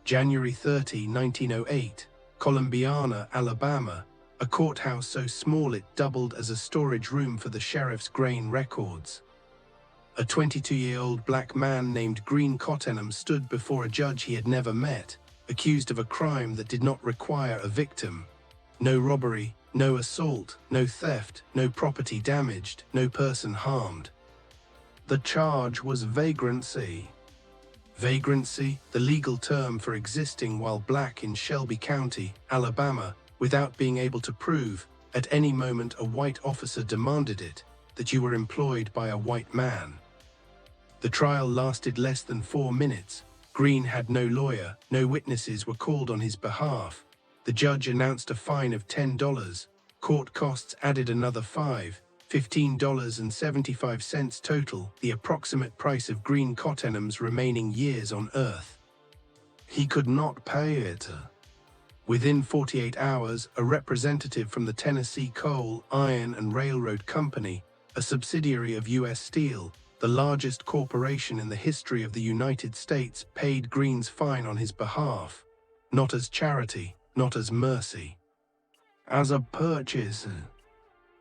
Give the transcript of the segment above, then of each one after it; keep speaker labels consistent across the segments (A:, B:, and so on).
A: January 30, 1908, Columbiana, Alabama, a courthouse so small it doubled as a storage room for the sheriff's grain records. A 22-year-old black man named Green Cottenham stood before a judge he had never met, accused of a crime that did not require a victim. No robbery, no assault, no theft, no property damaged, no person harmed. The charge was vagrancy. Vagrancy, the legal term for existing while black in Shelby County, Alabama, without being able to prove, at any moment a white officer demanded it, that you were employed by a white man. The trial lasted less than 4 minutes. Green had no lawyer, no witnesses were called on his behalf. The judge announced a fine of $10. Court costs added another $15.75 total, the approximate price of Green Cottenham's remaining years on earth. He could not pay it. Within 48 hours, a representative from the Tennessee Coal, Iron and Railroad Company, a subsidiary of U.S. Steel, the largest corporation in the history of the United States, paid Green's fine on his behalf, not as charity, not as mercy. As a purchase.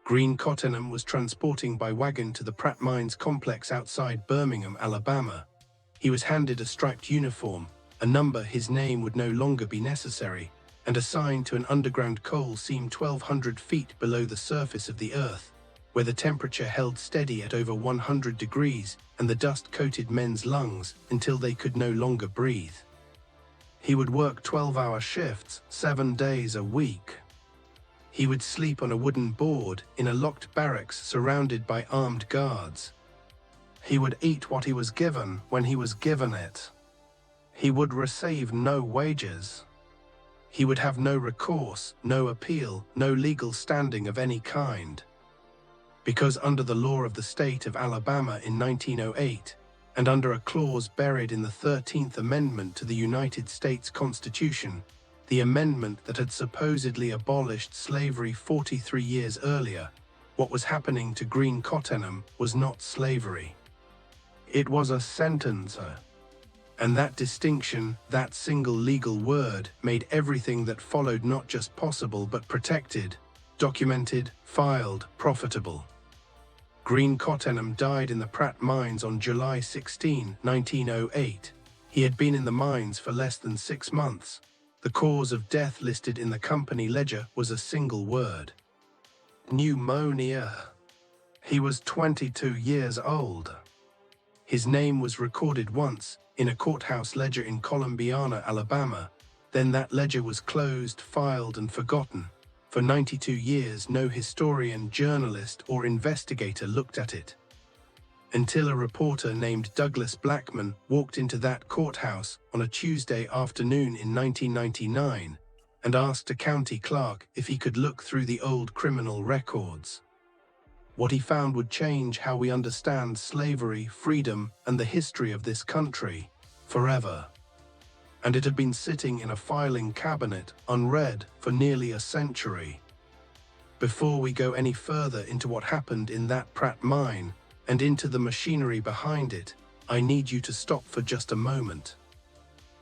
A: Green Cottenham was transporting by wagon to the Pratt Mines complex outside Birmingham, Alabama. He was handed a striped uniform, a number his name would no longer be necessary, and assigned to an underground coal seam 1,200 feet below the surface of the earth, where the temperature held steady at over 100 degrees and the dust coated men's lungs until they could no longer breathe. He would work 12-hour shifts, 7 days a week. He would sleep on a wooden board in a locked barracks surrounded by armed guards. He would eat what he was given when he was given it. He would receive no wages. He would have no recourse, no appeal, no legal standing of any kind. Because under the law of the state of Alabama in 1908, and under a clause buried in the 13th Amendment to the United States Constitution, the amendment that had supposedly abolished slavery 43 years earlier, what was happening to Green Cottenham was not slavery. It was a sentence. And that distinction, that single legal word, made everything that followed not just possible but protected, documented, filed, profitable. Green Cottenham died in the Pratt Mines on July 16, 1908. He had been in the mines for less than 6 months. The cause of death listed in the company ledger was a single word: pneumonia. He was 22 years old. His name was recorded once in a courthouse ledger in Columbiana, Alabama. Then that ledger was closed, filed, and forgotten. For 92 years, no historian, journalist, or investigator looked at it. Until a reporter named Douglas Blackman walked into that courthouse on a Tuesday afternoon in 1999 and asked a county clerk if he could look through the old criminal records. What he found would change how we understand slavery, freedom, and the history of this country forever. And it had been sitting in a filing cabinet, unread, for nearly a century. Before we go any further into what happened in that Pratt mine, and into the machinery behind it, I need you to stop for just a moment.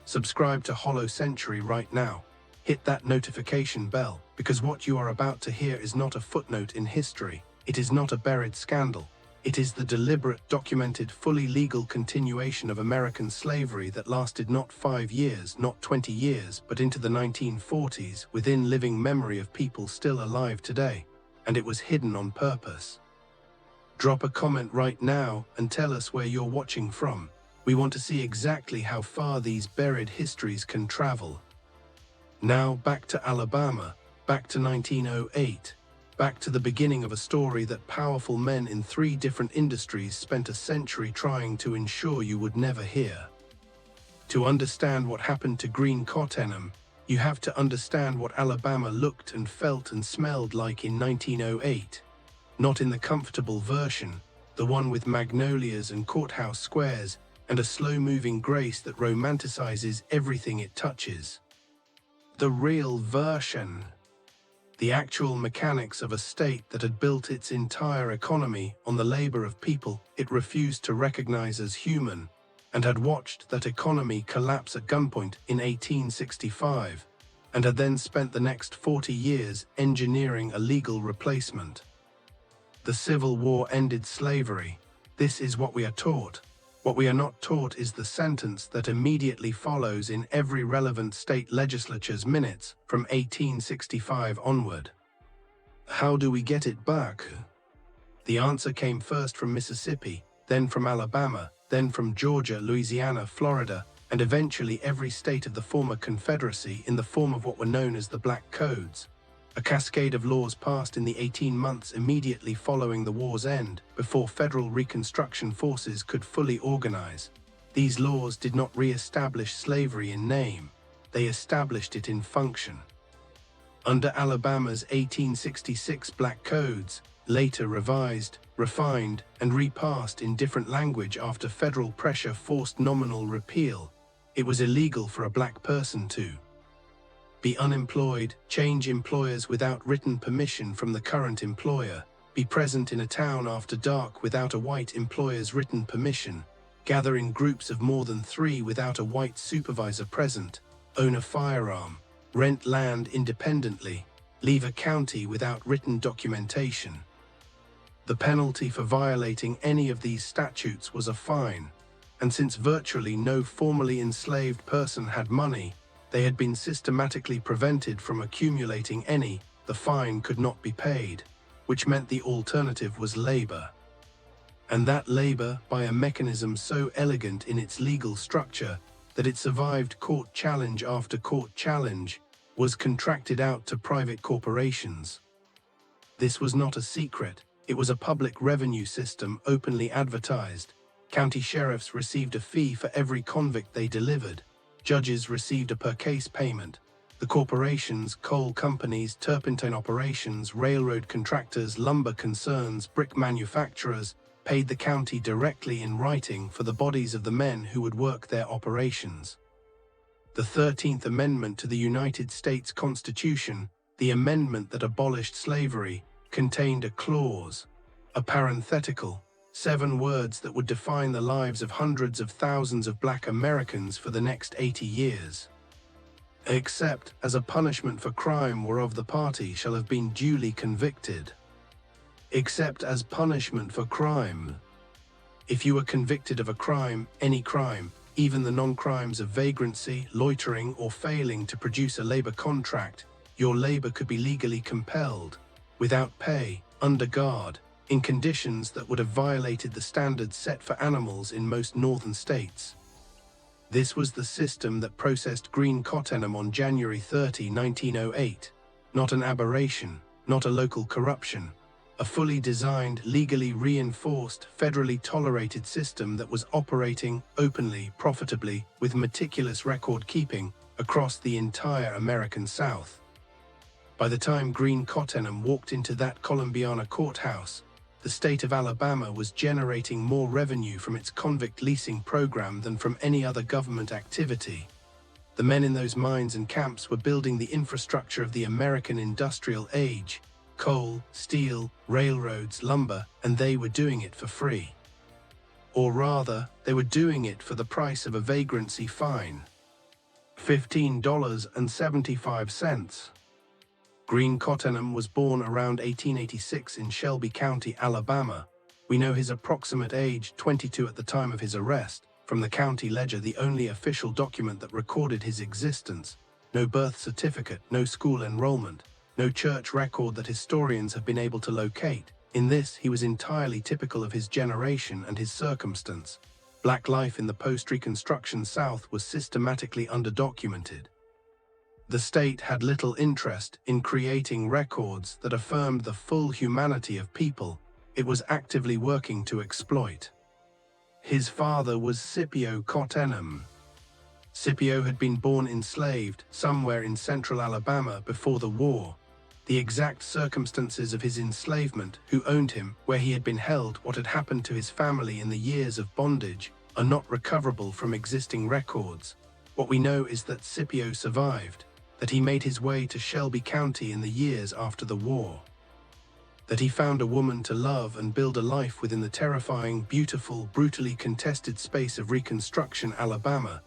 A: Subscribe to Hollow Century right now. Hit that notification bell, because what you are about to hear is not a footnote in history. It is not a buried scandal. It is the deliberate, documented, fully legal continuation of American slavery that lasted not 5 years, not 20 years, but into the 1940s, within living memory of people still alive today. And it was hidden on purpose. Drop a comment right now and tell us where you're watching from. We want to see exactly how far these buried histories can travel. Now back to Alabama, back to 1908, back to the beginning of a story that powerful men in 3 different industries spent a century trying to ensure you would never hear. To understand what happened to Green Cottenham, you have to understand what Alabama looked and felt and smelled like in 1908. Not in the comfortable version, the one with magnolias and courthouse squares and a slow-moving grace that romanticizes everything it touches. The real version. The actual mechanics of a state that had built its entire economy on the labor of people it refused to recognize as human, and had watched that economy collapse at gunpoint in 1865, and had then spent the next 40 years engineering a legal replacement. The Civil War ended slavery. This is what we are taught. What we are not taught is the sentence that immediately follows in every relevant state legislature's minutes from 1865 onward. How do we get it back? The answer came first from Mississippi, then from Alabama, then from Georgia, Louisiana, Florida, and eventually every state of the former Confederacy in the form of what were known as the Black Codes, a cascade of laws passed in the 18 months immediately following the war's end, before federal Reconstruction forces could fully organize. These laws did not re-establish slavery in name, they established it in function. Under Alabama's 1866 Black Codes, later revised, refined, and repassed in different language after federal pressure forced nominal repeal, it was illegal for a black person to be unemployed, change employers without written permission from the current employer, be present in a town after dark without a white employer's written permission, gather in groups of more than 3 without a white supervisor present, own a firearm, rent land independently, leave a county without written documentation. The penalty for violating any of these statutes was a fine, and since virtually no formerly enslaved person had money, they had been systematically prevented from accumulating any, the fine could not be paid, which meant the alternative was labor. And that labor, by a mechanism so elegant in its legal structure that it survived court challenge after court challenge, was contracted out to private corporations. This was not a secret, it was a public revenue system openly advertised. County sheriffs received a fee for every convict they delivered. Judges received a per-case payment. The corporations, coal companies, turpentine operations, railroad contractors, lumber concerns, brick manufacturers, paid the county directly in writing for the bodies of the men who would work their operations. The 13th Amendment to the United States Constitution, the amendment that abolished slavery, contained a clause, a parenthetical, 7 words that would define the lives of hundreds of thousands of black Americans for the next 80 years. Except as a punishment for crime whereof the party shall have been duly convicted. Except as punishment for crime. If you were convicted of a crime, any crime, even the non-crimes of vagrancy, loitering, or failing to produce a labor contract, your labor could be legally compelled, without pay, under guard, in conditions that would have violated the standards set for animals in most northern states. This was the system that processed green cottonum on January 30, 1908. Not an aberration, not a local corruption. A fully designed, legally reinforced, federally tolerated system that was operating openly, profitably, with meticulous record-keeping across the entire American South. By the time green cottonum walked into that Columbiana courthouse, the state of Alabama was generating more revenue from its convict leasing program than from any other government activity. The men in those mines and camps were building the infrastructure of the American industrial age: coal, steel, railroads, lumber, and they were doing it for free. Or rather, they were doing it for the price of a vagrancy fine. $15.75. Green Cottonham was born around 1886 in Shelby County, Alabama. We know his approximate age, 22 at the time of his arrest, from the county ledger, the only official document that recorded his existence. No birth certificate, no school enrollment, no church record that historians have been able to locate. In this, he was entirely typical of his generation and his circumstance. Black life in the post-Reconstruction South was systematically underdocumented. The state had little interest in creating records that affirmed the full humanity of people it was actively working to exploit. His father was Scipio Cottenham. Scipio had been born enslaved somewhere in central Alabama before the war. The exact circumstances of his enslavement, who owned him, where he had been held, what had happened to his family in the years of bondage, are not recoverable from existing records. What we know is that Scipio survived, that he made his way to Shelby County in the years after the war. that he found a woman to love and build a life within the terrifying, beautiful, brutally contested space of Reconstruction, Alabama,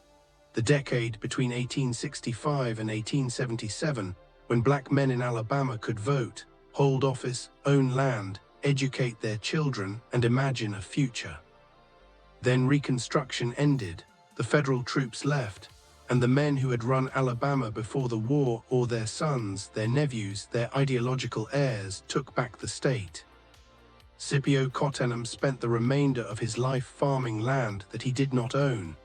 A: the decade between 1865 and 1877, when black men in Alabama could vote, hold office, own land, educate their children, and imagine a future. Then Reconstruction ended, the federal troops left, and the men who had run Alabama before the war, or their sons, their nephews, their ideological heirs, took back the state. Scipio Cottenham spent the remainder of his life farming land that he did not own,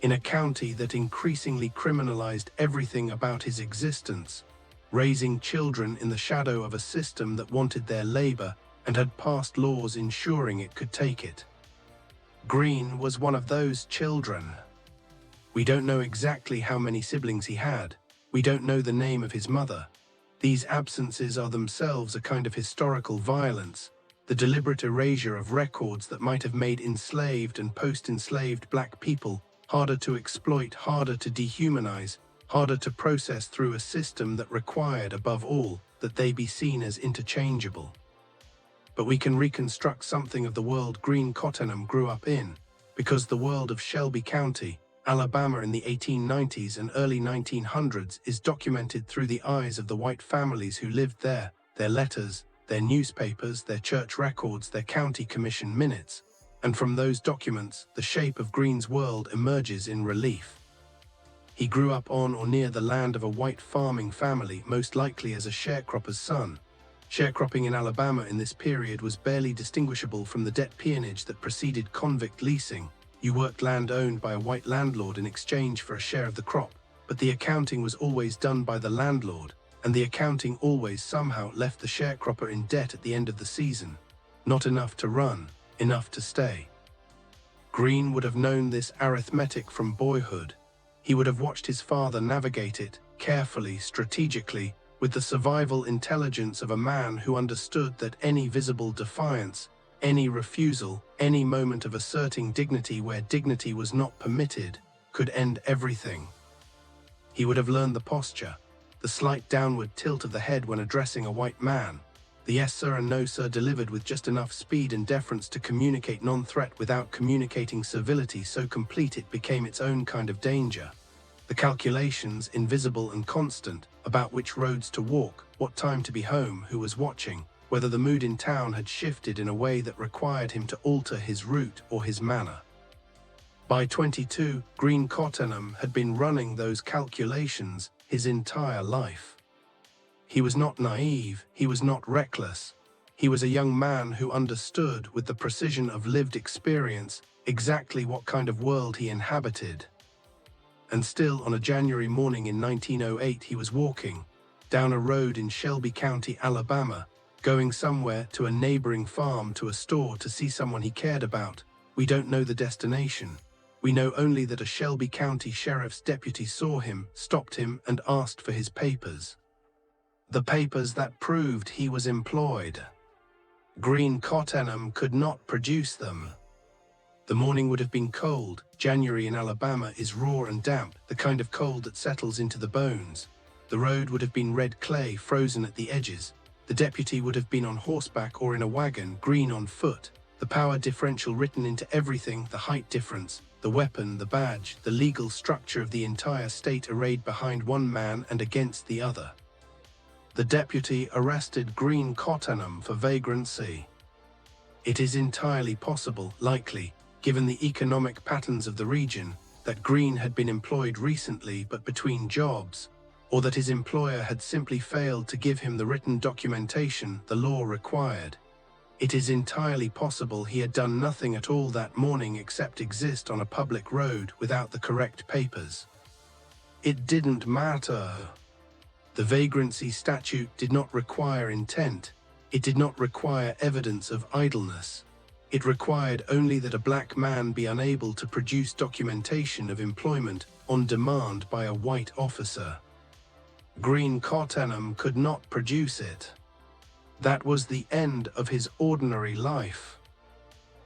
A: in a county that increasingly criminalized everything about his existence, raising children in the shadow of a system that wanted their labor and had passed laws ensuring it could take it. Green was one of those children. We don't know exactly how many siblings he had. We don't know the name of his mother. These absences are themselves a kind of historical violence, the deliberate erasure of records that might have made enslaved and post-enslaved black people harder to exploit, harder to dehumanize, harder to process through a system that required, above all, that they be seen as interchangeable. But we can reconstruct something of the world Green Cottenham grew up in, because the world of Shelby County, Alabama in the 1890s and early 1900s is documented through the eyes of the white families who lived there, their letters, their newspapers, their church records, their county commission minutes. And from those documents, the shape of Green's world emerges in relief. He grew up on or near the land of a white farming family, most likely as a sharecropper's son. Sharecropping in Alabama in this period was barely distinguishable from the debt peonage that preceded convict leasing. You worked land owned by a white landlord in exchange for a share of the crop, but the accounting was always done by the landlord, and the accounting always somehow left the sharecropper in debt at the end of the season. Not enough to run, enough to stay. Green would have known this arithmetic from boyhood. He would have watched his father navigate it, carefully, strategically, with the survival intelligence of a man who understood that any visible defiance, any refusal, any moment of asserting dignity where dignity was not permitted, could end everything. He would have learned the posture, the slight downward tilt of the head when addressing a white man, the yes sir and no sir delivered with just enough speed and deference to communicate non-threat without communicating servility so complete it became its own kind of danger. The calculations, invisible and constant, about which roads to walk, what time to be home, who was watching, whether the mood in town had shifted in a way that required him to alter his route or his manner. By 22, Green Cottenham had been running those calculations his entire life. He was not naive, he was not reckless. He was a young man who understood, with the precision of lived experience, exactly what kind of world he inhabited. And still, on a January morning in 1908, he was walking down a road in Shelby County, Alabama, going somewhere, to a neighboring farm, to a store, to see someone he cared about. We don't know the destination. We know only that a Shelby County sheriff's deputy saw him, stopped him, and asked for his papers. The papers that proved he was employed. Green Cottenham could not produce them. The morning would have been cold. January in Alabama is raw and damp, the kind of cold that settles into the bones. The road would have been red clay, frozen at the edges. The deputy would have been on horseback or in a wagon, Green on foot. The power differential written into everything, the height difference, the weapon, the badge, the legal structure of the entire state arrayed behind one man and against the other. The deputy arrested Green Cottenham for vagrancy. It is entirely possible, likely, given the economic patterns of the region, that Green had been employed recently but between jobs, or that his employer had simply failed to give him the written documentation the law required. It is entirely possible he had done nothing at all that morning except exist on a public road without the correct papers. It didn't matter. The vagrancy statute did not require intent. It did not require evidence of idleness. It required only that a black man be unable to produce documentation of employment on demand by a white officer. Green Cottenham could not produce it. That was the end of his ordinary life.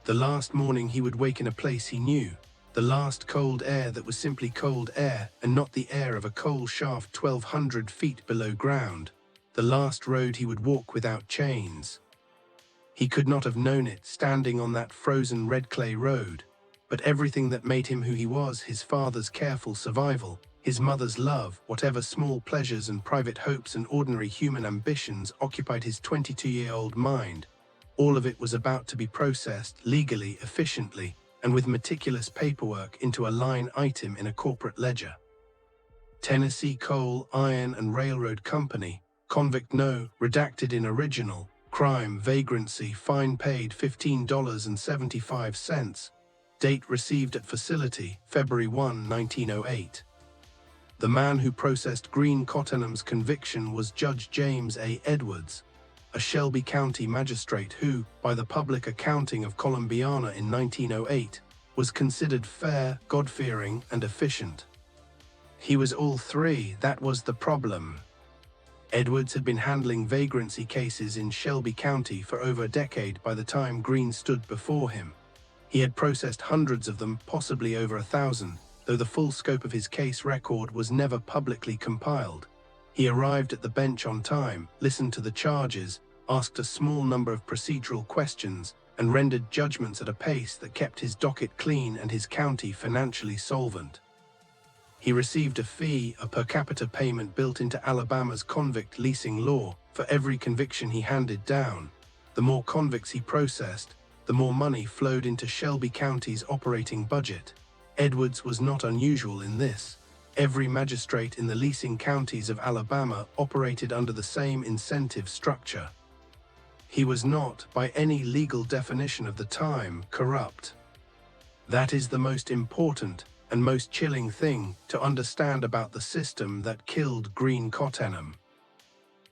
A: The last morning he would wake in a place he knew, the last cold air that was simply cold air and not the air of a coal shaft 1,200 feet below ground, the last road he would walk without chains. He could not have known it standing on that frozen red clay road, but everything that made him who he was, his father's careful survival, his mother's love, whatever small pleasures and private hopes and ordinary human ambitions occupied his 22-year-old mind, all of it was about to be processed legally, efficiently, and with meticulous paperwork into a line item in a corporate ledger. Tennessee Coal, Iron and Railroad Company, Convict No, redacted in original, crime, vagrancy, fine paid $15.75, date received at facility, February 1, 1908. The man who processed Green Cottenham's conviction was Judge James A. Edwards, a Shelby County magistrate who, by the public accounting of Columbiana in 1908, was considered fair, God-fearing, and efficient. He was all three, that was the problem. Edwards had been handling vagrancy cases in Shelby County for over a decade by the time Green stood before him. He had processed hundreds of them, possibly over 1,000, though the full scope of his case record was never publicly compiled. He arrived at the bench on time, listened to the charges, asked a small number of procedural questions, and rendered judgments at a pace that kept his docket clean and his county financially solvent. He received a fee, a per capita payment built into Alabama's convict leasing law, for every conviction he handed down. The more convicts he processed, the more money flowed into Shelby County's operating budget. Edwards was not unusual in this. Every magistrate in the leasing counties of Alabama operated under the same incentive structure. He was not, by any legal definition of the time, corrupt. That is the most important and most chilling thing to understand about the system that killed Green Cottenham.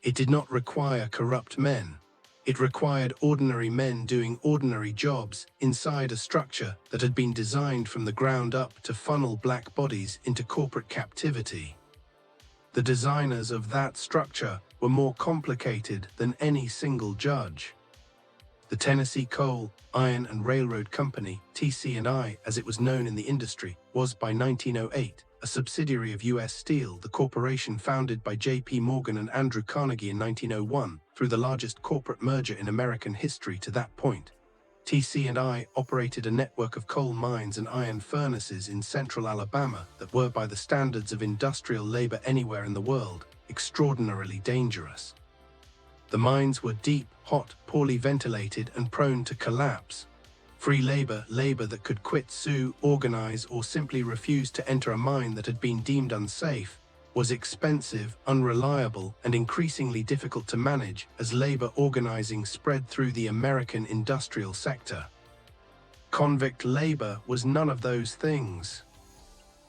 A: It did not require corrupt men. It required ordinary men doing ordinary jobs inside a structure that had been designed from the ground up to funnel black bodies into corporate captivity. The designers of that structure were more complicated than any single judge. The Tennessee Coal, Iron and Railroad Company, TC&I, as it was known in the industry, was by 1908 a subsidiary of U.S. Steel, the corporation founded by J.P. Morgan and Andrew Carnegie in 1901, through the largest corporate merger in American history to that point. TC&I operated a network of coal mines and iron furnaces in central Alabama that were, by the standards of industrial labor anywhere in the world, extraordinarily dangerous. The mines were deep, hot, poorly ventilated, and prone to collapse. Free labor, labor that could quit, sue, organize, or simply refuse to enter a mine that had been deemed unsafe, was expensive, unreliable, and increasingly difficult to manage as labor organizing spread through the American industrial sector. Convict labor was none of those things.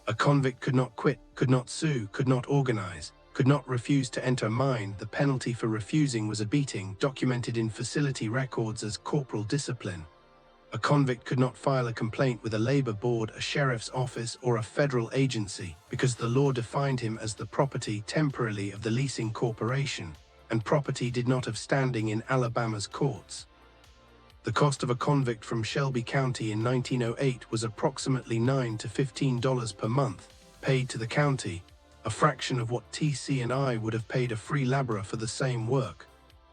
A: A convict could not quit, could not sue, could not organize, could not refuse to enter a mine. The penalty for refusing was a beating, documented in facility records as corporal discipline. A convict could not file a complaint with a labor board, a sheriff's office, or a federal agency because the law defined him as the property temporarily of the leasing corporation, and property did not have standing in Alabama's courts. The cost of a convict from Shelby County in 1908 was approximately $9 to $15 per month, paid to the county, a fraction of what TC&I would have paid a free laborer for the same work.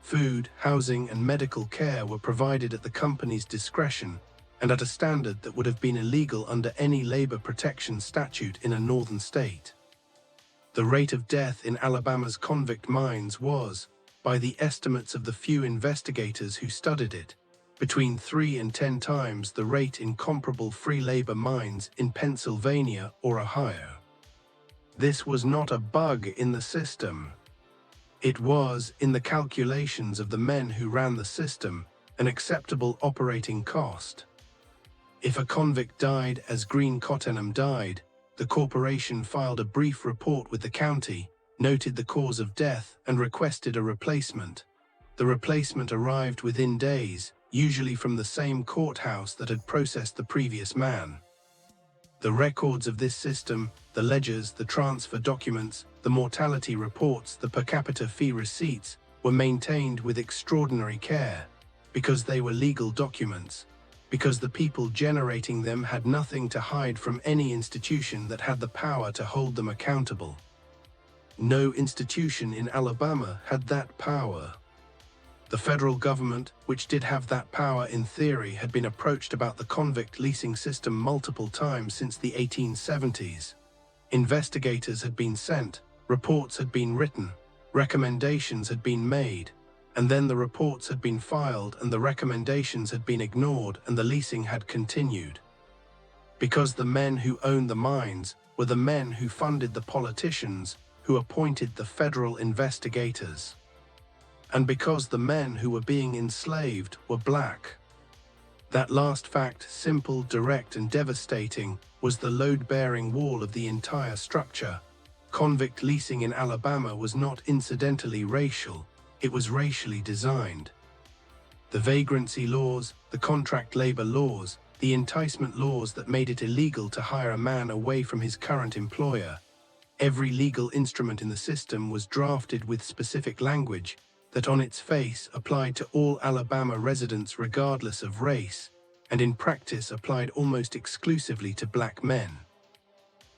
A: Food, housing, and medical care were provided at the company's discretion and at a standard that would have been illegal under any labor protection statute in a northern state. The rate of death in Alabama's convict mines was, by the estimates of the few investigators who studied it, between 3 and 10 times the rate in comparable free labor mines in Pennsylvania or Ohio. This was not a bug in the system. It was, in the calculations of the men who ran the system, an acceptable operating cost. If a convict died as Green Cottenham died, the corporation filed a brief report with the county, noted the cause of death, and requested a replacement. The replacement arrived within days, usually from the same courthouse that had processed the previous man. The records of this system, the ledgers, the transfer documents, the mortality reports, the per capita fee receipts, were maintained with extraordinary care, because they were legal documents, because the people generating them had nothing to hide from any institution that had the power to hold them accountable. No institution in Alabama had that power. The federal government, which did have that power in theory, had been approached about the convict leasing system multiple times since the 1870s. Investigators had been sent, reports had been written, recommendations had been made, and then the reports had been filed and the recommendations had been ignored and the leasing had continued. Because the men who owned the mines were the men who funded the politicians who appointed the federal investigators. And because the men who were being enslaved were black. That last fact, simple, direct, and devastating, was the load-bearing wall of the entire structure. Convict leasing in Alabama was not incidentally racial, it was racially designed. The vagrancy laws, the contract labor laws, the enticement laws that made it illegal to hire a man away from his current employer. Every legal instrument in the system was drafted with specific language that on its face applied to all Alabama residents regardless of race, and in practice applied almost exclusively to black men.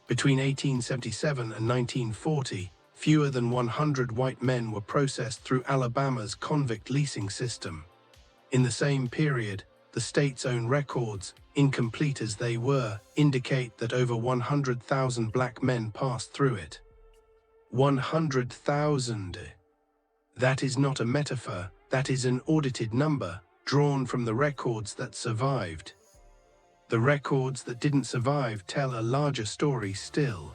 A: Between 1877 and 1940, fewer than 100 white men were processed through Alabama's convict leasing system. In the same period, the state's own records, incomplete as they were, indicate that over 100,000 black men passed through it. 100,000. That is not a metaphor, that is an audited number, drawn from the records that survived. The records that didn't survive tell a larger story still.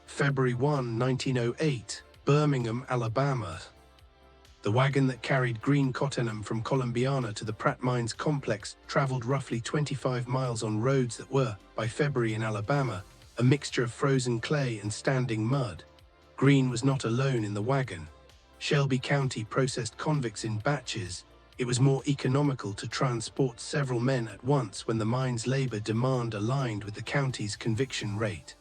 A: February 1, 1908, Birmingham, Alabama. The wagon that carried green cottonum from Columbiana to the Pratt Mines complex traveled roughly 25 miles on roads that were, by February in Alabama, a mixture of frozen clay and standing mud. Green was not alone in the wagon. Shelby County processed convicts in batches. It was more economical to transport several men at once when the mine's labor demand aligned with the county's conviction rate.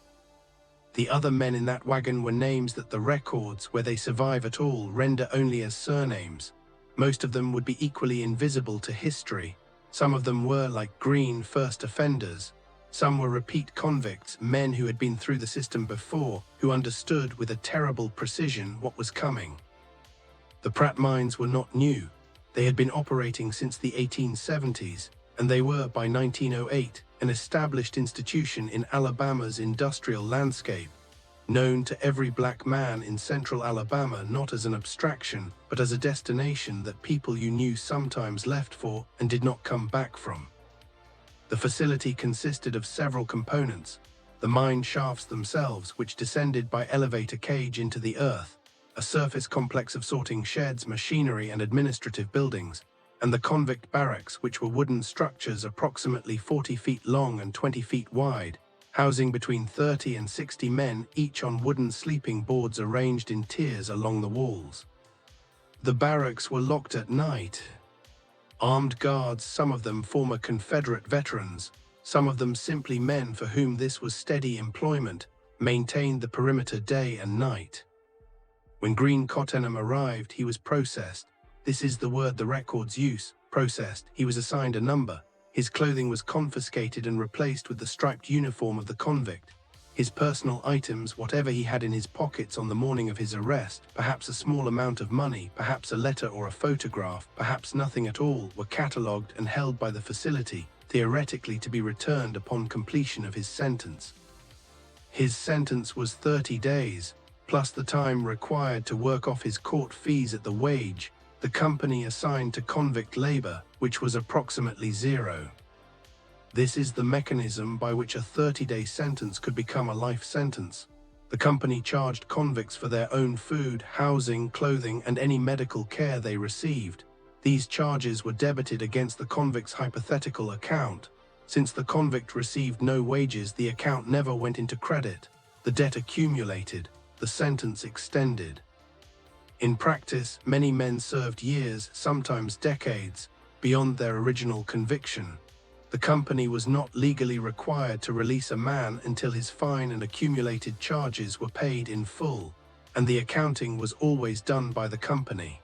A: The other men in that wagon were names that the records, where they survive at all, render only as surnames. Most of them would be equally invisible to history. Some of them were, like Green, first offenders. Some were repeat convicts, men who had been through the system before, who understood with a terrible precision what was coming. The Pratt mines were not new. They had been operating since the 1870s, and they were, by 1908, an established institution in Alabama's industrial landscape, known to every black man in central Alabama not as an abstraction, but as a destination that people you knew sometimes left for and did not come back from. The facility consisted of several components: the mine shafts themselves, which descended by elevator cage into the earth, a surface complex of sorting sheds, machinery, and administrative buildings, and the convict barracks, which were wooden structures approximately 40 feet long and 20 feet wide, housing between 30 and 60 men, each on wooden sleeping boards arranged in tiers along the walls. The barracks were locked at night. Armed guards, some of them former Confederate veterans, some of them simply men for whom this was steady employment, maintained the perimeter day and night. When green cottonum arrived, he was processed. This is the word the records use, processed. He was assigned a number. His clothing was confiscated and replaced with the striped uniform of the convict. His personal items, whatever he had in his pockets on the morning of his arrest, perhaps a small amount of money, perhaps a letter or a photograph, perhaps nothing at all, were catalogued and held by the facility, theoretically to be returned upon completion of his sentence. His sentence was 30 days. Plus the time required to work off his court fees at the wage the company assigned to convict labor, which was approximately zero. This is the mechanism by which a 30-day sentence could become a life sentence. The company charged convicts for their own food, housing, clothing, and any medical care they received. These charges were debited against the convict's hypothetical account. Since the convict received no wages, the account never went into credit. The debt accumulated. The sentence extended. In practice, many men served years, sometimes decades, beyond their original conviction. The company was not legally required to release a man until his fine and accumulated charges were paid in full, and the accounting was always done by the company.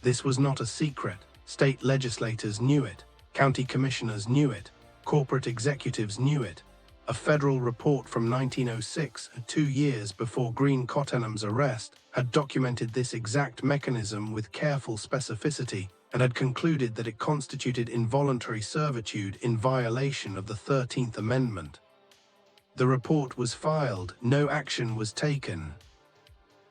A: This was not a secret. State legislators knew it, county commissioners knew it, corporate executives knew it. A federal report from 1906, 2 years before Green Cottenham's arrest, had documented this exact mechanism with careful specificity and had concluded that it constituted involuntary servitude in violation of the 13th Amendment. The report was filed, no action was taken.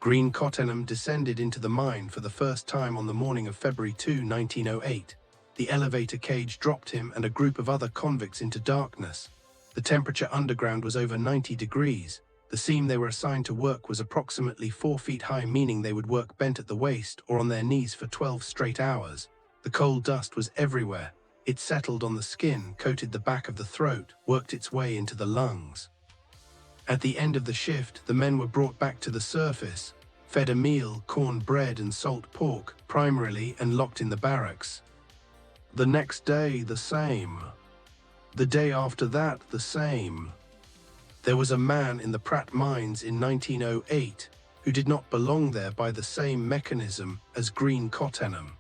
A: Green Cottenham descended into the mine for the first time on the morning of February 2, 1908. The elevator cage dropped him and a group of other convicts into darkness. The temperature underground was over 90 degrees. The seam they were assigned to work was approximately 4 feet high, meaning they would work bent at the waist or on their knees for 12 straight hours. The coal dust was everywhere. It settled on the skin, coated the back of the throat, worked its way into the lungs. At the end of the shift, the men were brought back to the surface, fed a meal, corn bread and salt pork, primarily, and locked in the barracks. The next day, the same. The day after that, the same. There was a man in the Pratt mines in 1908 who did not belong there by the same mechanism as Green Cottenham.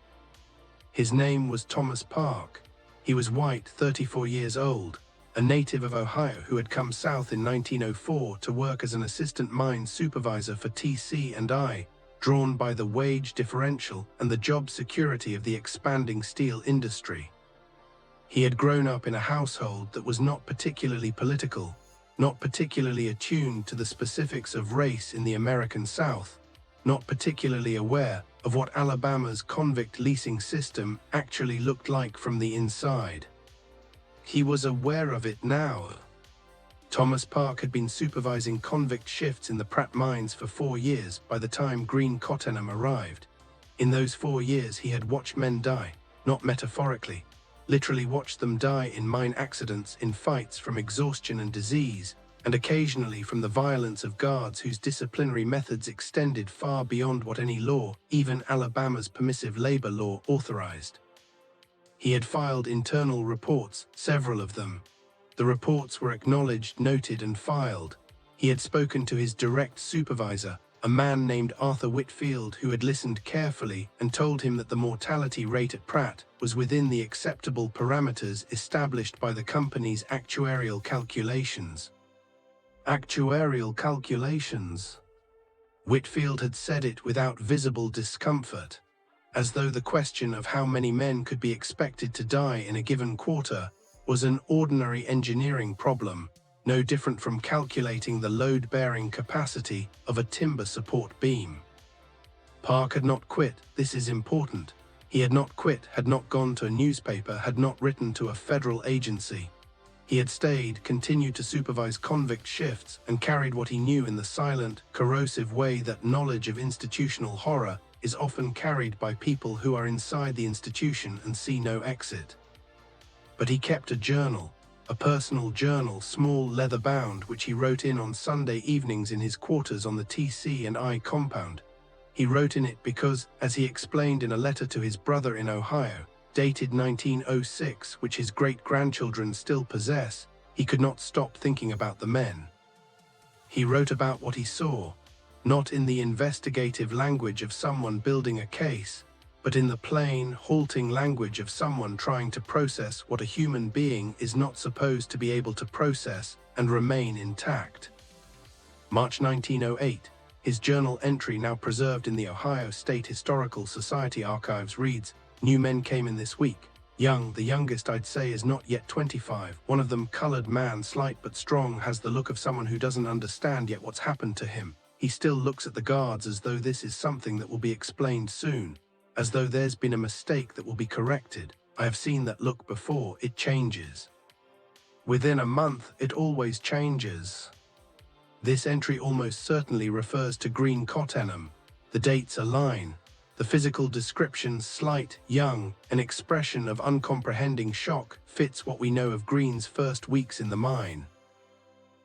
A: His name was Thomas Park. He was white, 34 years old, a native of Ohio who had come south in 1904 to work as an assistant mine supervisor for TC&I, drawn by the wage differential and the job security of the expanding steel industry. He had grown up in a household that was not particularly political, not particularly attuned to the specifics of race in the American South, not particularly aware of what Alabama's convict leasing system actually looked like from the inside. He was aware of it now. Thomas Park had been supervising convict shifts in the Pratt mines for 4 years by the time Green Cottenham arrived. In those 4 years he had watched men die, not metaphorically, literally watched them die in mine accidents, in fights, from exhaustion and disease, and occasionally from the violence of guards whose disciplinary methods extended far beyond what any law, even Alabama's permissive labor law, authorized. He had filed internal reports, several of them. The reports were acknowledged, noted, and filed. He had spoken to his direct supervisor, a man named Arthur Whitfield, who had listened carefully and told him that the mortality rate at Pratt was within the acceptable parameters established by the company's actuarial calculations. Actuarial calculations. Whitfield had said it without visible discomfort, as though the question of how many men could be expected to die in a given quarter was an ordinary engineering problem, no different from calculating the load-bearing capacity of a timber support beam. Park had not quit, this is important. He had not quit, had not gone to a newspaper, had not written to a federal agency. He had stayed, continued to supervise convict shifts, and carried what he knew in the silent, corrosive way that knowledge of institutional horror is often carried by people who are inside the institution and see no exit. But he kept a journal, a personal journal, small, leather-bound, which he wrote in on Sunday evenings in his quarters on the TC&I compound. He wrote in it because, as he explained in a letter to his brother in Ohio, dated 1906, which his great-grandchildren still possess, he could not stop thinking about the men. He wrote about what he saw, not in the investigative language of someone building a case, but in the plain, halting language of someone trying to process what a human being is not supposed to be able to process and remain intact. March 1908, his journal entry, now preserved in the Ohio State Historical Society archives, reads, "New men came in this week. Young, the youngest I'd say is not yet 25. One of them, colored man, slight but strong, has the look of someone who doesn't understand yet what's happened to him. He still looks at the guards as though this is something that will be explained soon, as though there's been a mistake that will be corrected. I have seen that look before. It changes. Within a month, it always changes." This entry almost certainly refers to Green Cottenham. The dates align. The physical description, slight, young, an expression of uncomprehending shock, fits what we know of Green's first weeks in the mine.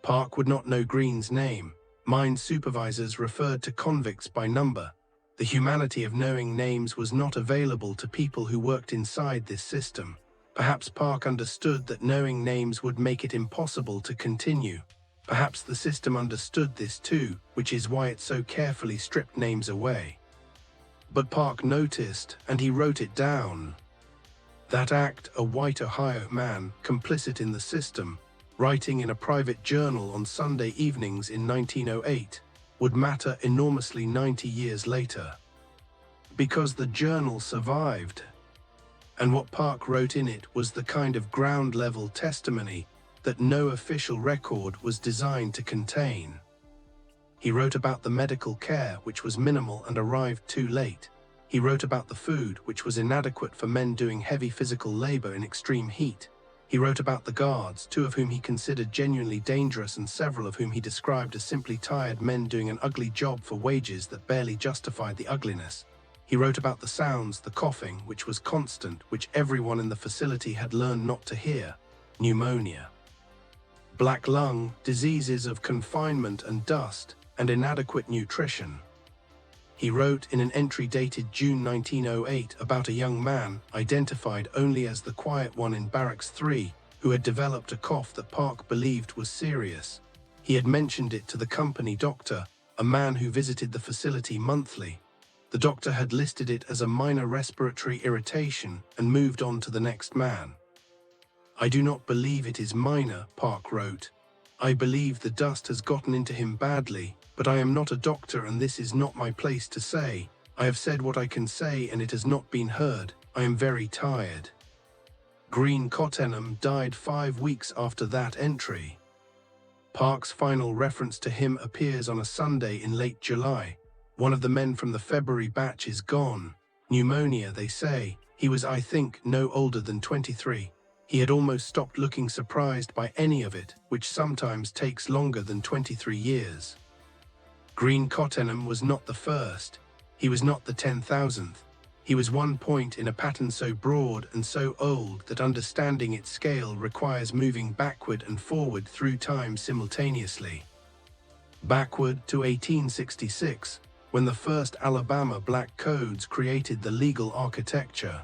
A: Park would not know Green's name. Mine supervisors referred to convicts by number. The humanity of knowing names was not available to people who worked inside this system. Perhaps Park understood that knowing names would make it impossible to continue. Perhaps the system understood this too, which is why it so carefully stripped names away. But Park noticed, and he wrote it down. That act, a white Ohio man, complicit in the system, writing in a private journal on Sunday evenings in 1908, would matter enormously 90 years later. Because the journal survived. And what Park wrote in it was the kind of ground-level testimony that no official record was designed to contain. He wrote about the medical care, which was minimal and arrived too late. He wrote about the food, which was inadequate for men doing heavy physical labor in extreme heat. He wrote about the guards, 2 of whom he considered genuinely dangerous and several of whom he described as simply tired men doing an ugly job for wages that barely justified the ugliness. He wrote about the sounds, the coughing, which was constant, which everyone in the facility had learned not to hear, pneumonia, black lung, diseases of confinement and dust, and inadequate nutrition. He wrote in an entry dated June 1908 about a young man, identified only as the quiet one in Barracks 3, who had developed a cough that Park believed was serious. He had mentioned it to the company doctor, a man who visited the facility monthly. The doctor had listed it as a minor respiratory irritation and moved on to the next man. "I do not believe it is minor," Park wrote. "I believe the dust has gotten into him badly, but I am not a doctor and this is not my place to say. I have said what I can say and it has not been heard. I am very tired." Green Cottenham died 5 weeks after that entry. Park's final reference to him appears on a Sunday in late July. "One of the men from the February batch is gone. Pneumonia, they say. He was, I think, no older than 23. He had almost stopped looking surprised by any of it, which sometimes takes longer than 23 years. Green Cottenham was not the first. He was not the 10,000th. He was one point in a pattern so broad and so old that understanding its scale requires moving backward and forward through time simultaneously. Backward to 1866, when the first Alabama black codes created the legal architecture.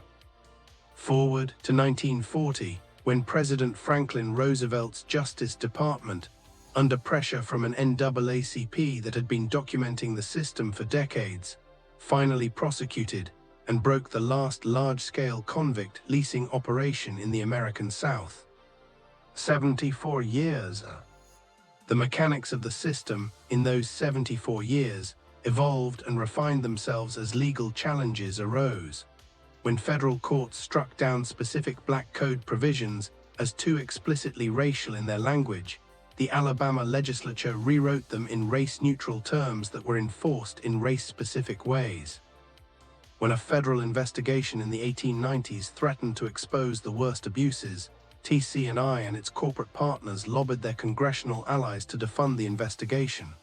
A: Forward to 1940, when President Franklin Roosevelt's Justice Department, under pressure from an NAACP that had been documenting the system for decades, finally prosecuted and broke the last large-scale convict leasing operation in the American South. 74 years. The mechanics of the system in those 74 years evolved and refined themselves as legal challenges arose. When federal courts struck down specific black code provisions as too explicitly racial in their language, the Alabama legislature rewrote them in race-neutral terms that were enforced in race-specific ways. When a federal investigation in the 1890s threatened to expose the worst abuses, TC&I and its corporate partners lobbied their congressional allies to defund the investigation.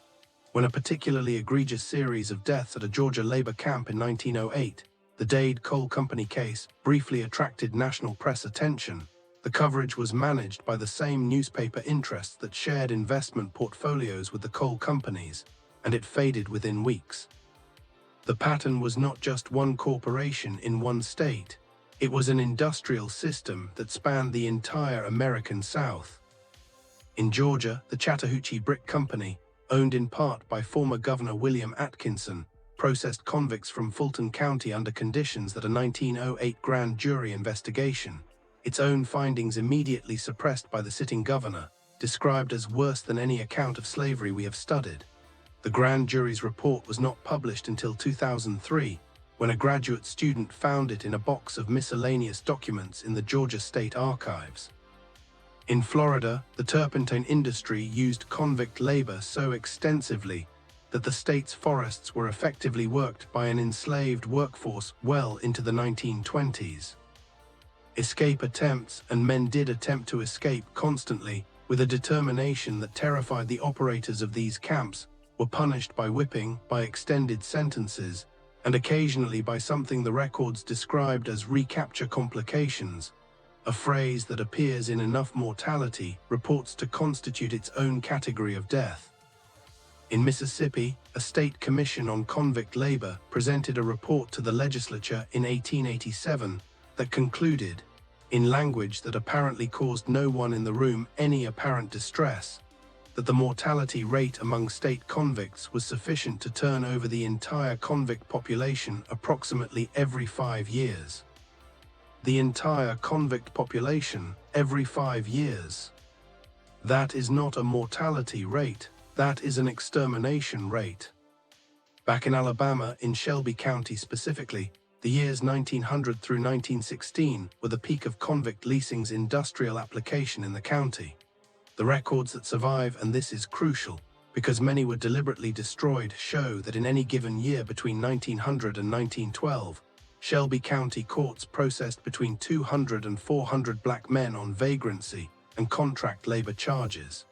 A: When a particularly egregious series of deaths at a Georgia labor camp in 1908, the Dade Coal Company case, briefly attracted national press attention, the coverage was managed by the same newspaper interests that shared investment portfolios with the coal companies, and it faded within weeks. The pattern was not just one corporation in one state. It was an industrial system that spanned the entire American South. In Georgia, the Chattahoochee Brick Company, owned in part by former Governor William Atkinson, processed convicts from Fulton County under conditions that a 1908 grand jury investigation, its own findings immediately suppressed by the sitting governor, described as worse than any account of slavery we have studied. The grand jury's report was not published until 2003, when a graduate student found it in a box of miscellaneous documents in the Georgia State Archives. In Florida, the turpentine industry used convict labor so extensively that the state's forests were effectively worked by an enslaved workforce well into the 1920s. Escape attempts, and men did attempt to escape constantly, with a determination that terrified the operators of these camps, were punished by whipping, by extended sentences, and occasionally by something the records described as recapture complications, a phrase that appears in enough mortality reports to constitute its own category of death. In Mississippi, a state commission on convict labor presented a report to the legislature in 1887 that concluded, in language that apparently caused no one in the room any apparent distress, that the mortality rate among state convicts was sufficient to turn over the entire convict population approximately every 5 years. The entire convict population every 5 years. That is not a mortality rate, that is an extermination rate. Back in Alabama, in Shelby County specifically, the years 1900 through 1916 were the peak of convict leasing's industrial application in the county. The records that survive, and this is crucial, because many were deliberately destroyed, show that in any given year between 1900 and 1912, Shelby County courts processed between 200 and 400 black men on vagrancy and contract labor charges.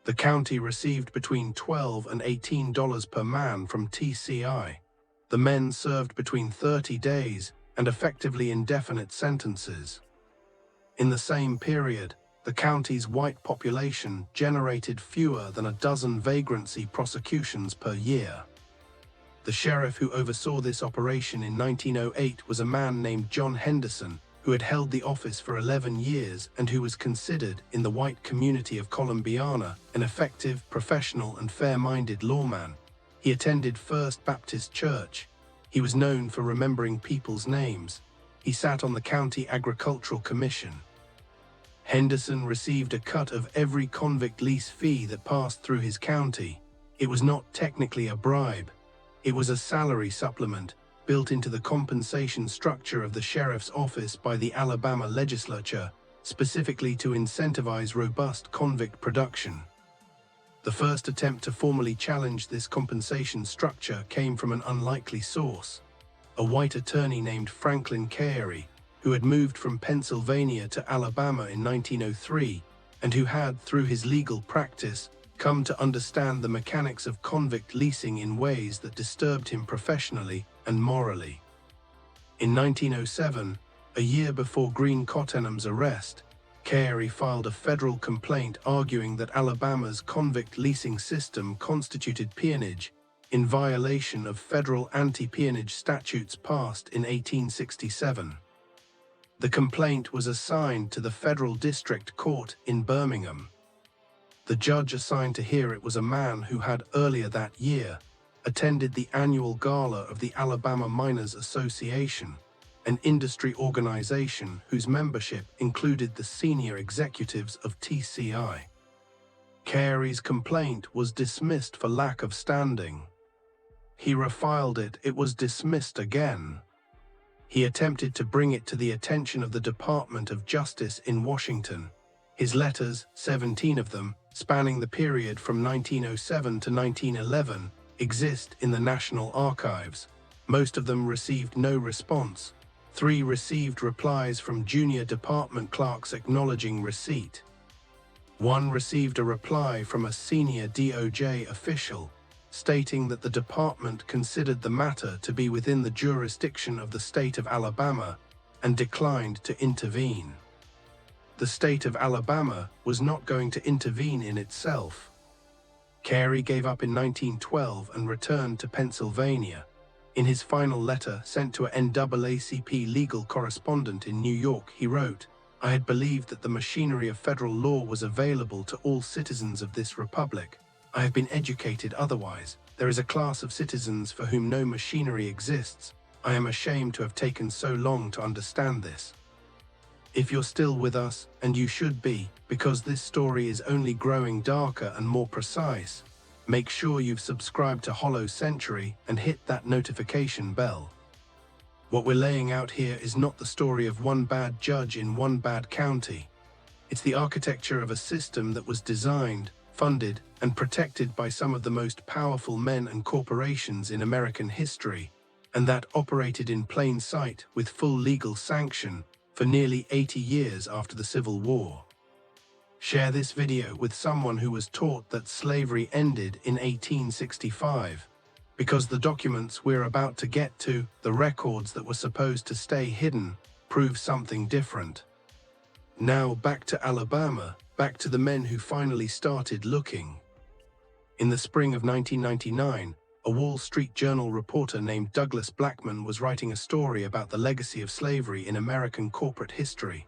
A: The county received between $12 and $18 per man from TCI. The men served between 30 days and effectively indefinite sentences. In the same period, the county's white population generated fewer than a dozen vagrancy prosecutions per year. The sheriff who oversaw this operation in 1908 was a man named John Henderson, who had held the office for 11 years and who was considered, in the white community of Columbiana, an effective, professional, and fair-minded lawman. He attended First Baptist Church. He was known for remembering people's names. He sat on the County Agricultural Commission. Henderson received a cut of every convict lease fee that passed through his county. It was not technically a bribe. It was a salary supplement built into the compensation structure of the sheriff's office by the Alabama legislature, specifically to incentivize robust convict production. The first attempt to formally challenge this compensation structure came from an unlikely source, a white attorney named Franklin Cary, who had moved from Pennsylvania to Alabama in 1903, and who had, through his legal practice, come to understand the mechanics of convict leasing in ways that disturbed him professionally and morally. In 1907, a year before Green Cottenham's arrest, Cary filed a federal complaint arguing that Alabama's convict leasing system constituted peonage, in violation of federal anti-peonage statutes passed in 1867. The complaint was assigned to the Federal District Court in Birmingham. The judge assigned to hear it was a man who had, earlier that year, attended the annual gala of the Alabama Miners Association, an industry organization whose membership included the senior executives of TCI. Cary's complaint was dismissed for lack of standing. He refiled it. It was dismissed again. He attempted to bring it to the attention of the Department of Justice in Washington. His letters, 17 of them, spanning the period from 1907 to 1911, exist in the National Archives. Most of them received no response. 3 received replies from junior department clerks acknowledging receipt. 1 received a reply from a senior DOJ official, stating that the department considered the matter to be within the jurisdiction of the state of Alabama and declined to intervene. The state of Alabama was not going to intervene in itself. Cary gave up in 1912 and returned to Pennsylvania. In his final letter sent to an NAACP legal correspondent in New York, he wrote, "I had believed that the machinery of federal law was available to all citizens of this republic. I have been educated otherwise. There is a class of citizens for whom no machinery exists. I am ashamed to have taken so long to understand this. If you're still with us, and you should be, because this story is only growing darker and more precise, make sure you've subscribed to Hollow Century and hit that notification bell." What we're laying out here is not the story of one bad judge in one bad county. It's the architecture of a system that was designed, funded, and protected by some of the most powerful men and corporations in American history, and that operated in plain sight with full legal sanction for nearly 80 years after the Civil War. Share this video with someone who was taught that slavery ended in 1865, because the documents we're about to get to, the records that were supposed to stay hidden, prove something different. Now back to Alabama, back to the men who finally started looking. In the spring of 1999, a Wall Street Journal reporter named Douglas Blackman was writing a story about the legacy of slavery in American corporate history.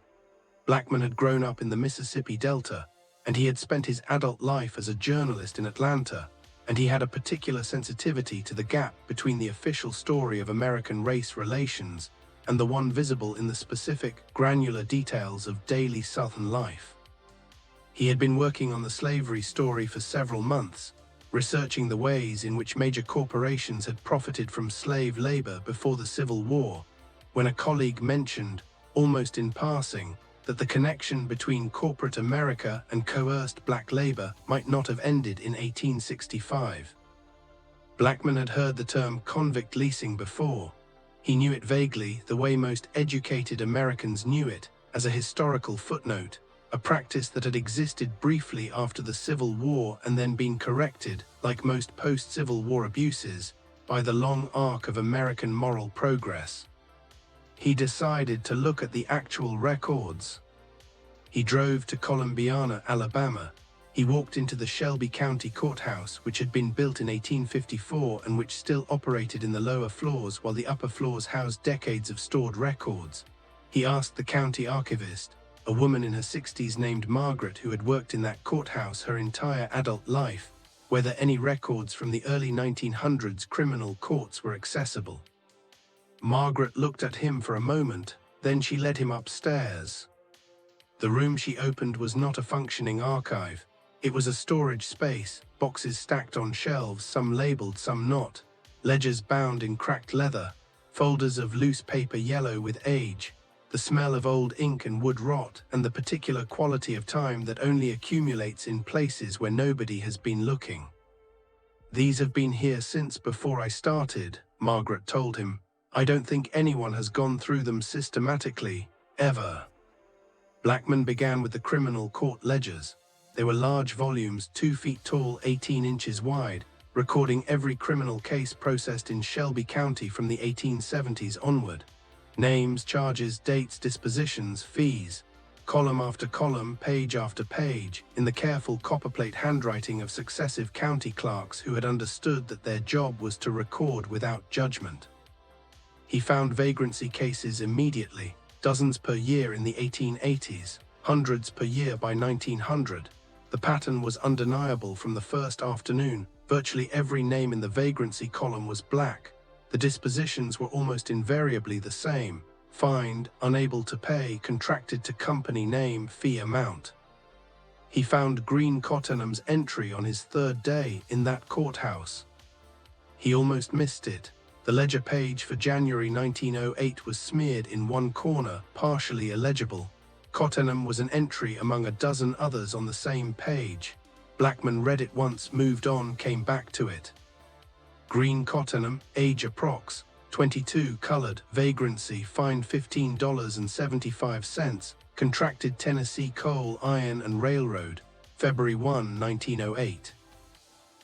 A: Blackman had grown up in the Mississippi Delta, and he had spent his adult life as a journalist in Atlanta, and he had a particular sensitivity to the gap between the official story of American race relations and the one visible in the specific, granular details of daily Southern life. He had been working on the slavery story for several months, researching the ways in which major corporations had profited from slave labor before the Civil War, when a colleague mentioned, almost in passing, that the connection between corporate America and coerced black labor might not have ended in 1865. Blackman had heard the term convict leasing before. He knew it vaguely, the way most educated Americans knew it, as a historical footnote, a practice that had existed briefly after the Civil War and then been corrected, like most post-Civil War abuses, by the long arc of American moral progress. He decided to look at the actual records. He drove to Columbiana, Alabama. He walked into the Shelby County Courthouse, which had been built in 1854 and which still operated in the lower floors while the upper floors housed decades of stored records. He asked the county archivist, a woman in her 60s named Margaret who had worked in that courthouse her entire adult life, whether any records from the early 1900s criminal courts were accessible. Margaret looked at him for a moment, then she led him upstairs. The room she opened was not a functioning archive. It was a storage space, boxes stacked on shelves, some labeled, some not, ledgers bound in cracked leather, folders of loose paper yellow with age, the smell of old ink and wood rot, and the particular quality of time that only accumulates in places where nobody has been looking. "These have been here since before I started," Margaret told him. "I don't think anyone has gone through them systematically, ever." Blackman began with the criminal court ledgers. They were large volumes, 2 feet tall, 18 inches wide, recording every criminal case processed in Shelby County from the 1870s onward. Names, charges, dates, dispositions, fees, column after column, page after page, in the careful copperplate handwriting of successive county clerks who had understood that their job was to record without judgment. He found vagrancy cases immediately, dozens per year in the 1880s, hundreds per year by 1900. The pattern was undeniable from the first afternoon. Virtually every name in the vagrancy column was black. The dispositions were almost invariably the same: fined, unable to pay, contracted to company name, fee amount. He found Green Cottenham's entry on his 3rd day in that courthouse. He almost missed it. The ledger page for January 1908 was smeared in one corner, partially illegible. Cottenham was an entry among a dozen others on the same page. Blackman read it once, moved on, came back to it. Green Cottenham, age approx. 22, colored, vagrancy, fined $15.75, contracted Tennessee Coal, Iron and Railroad, February 1, 1908.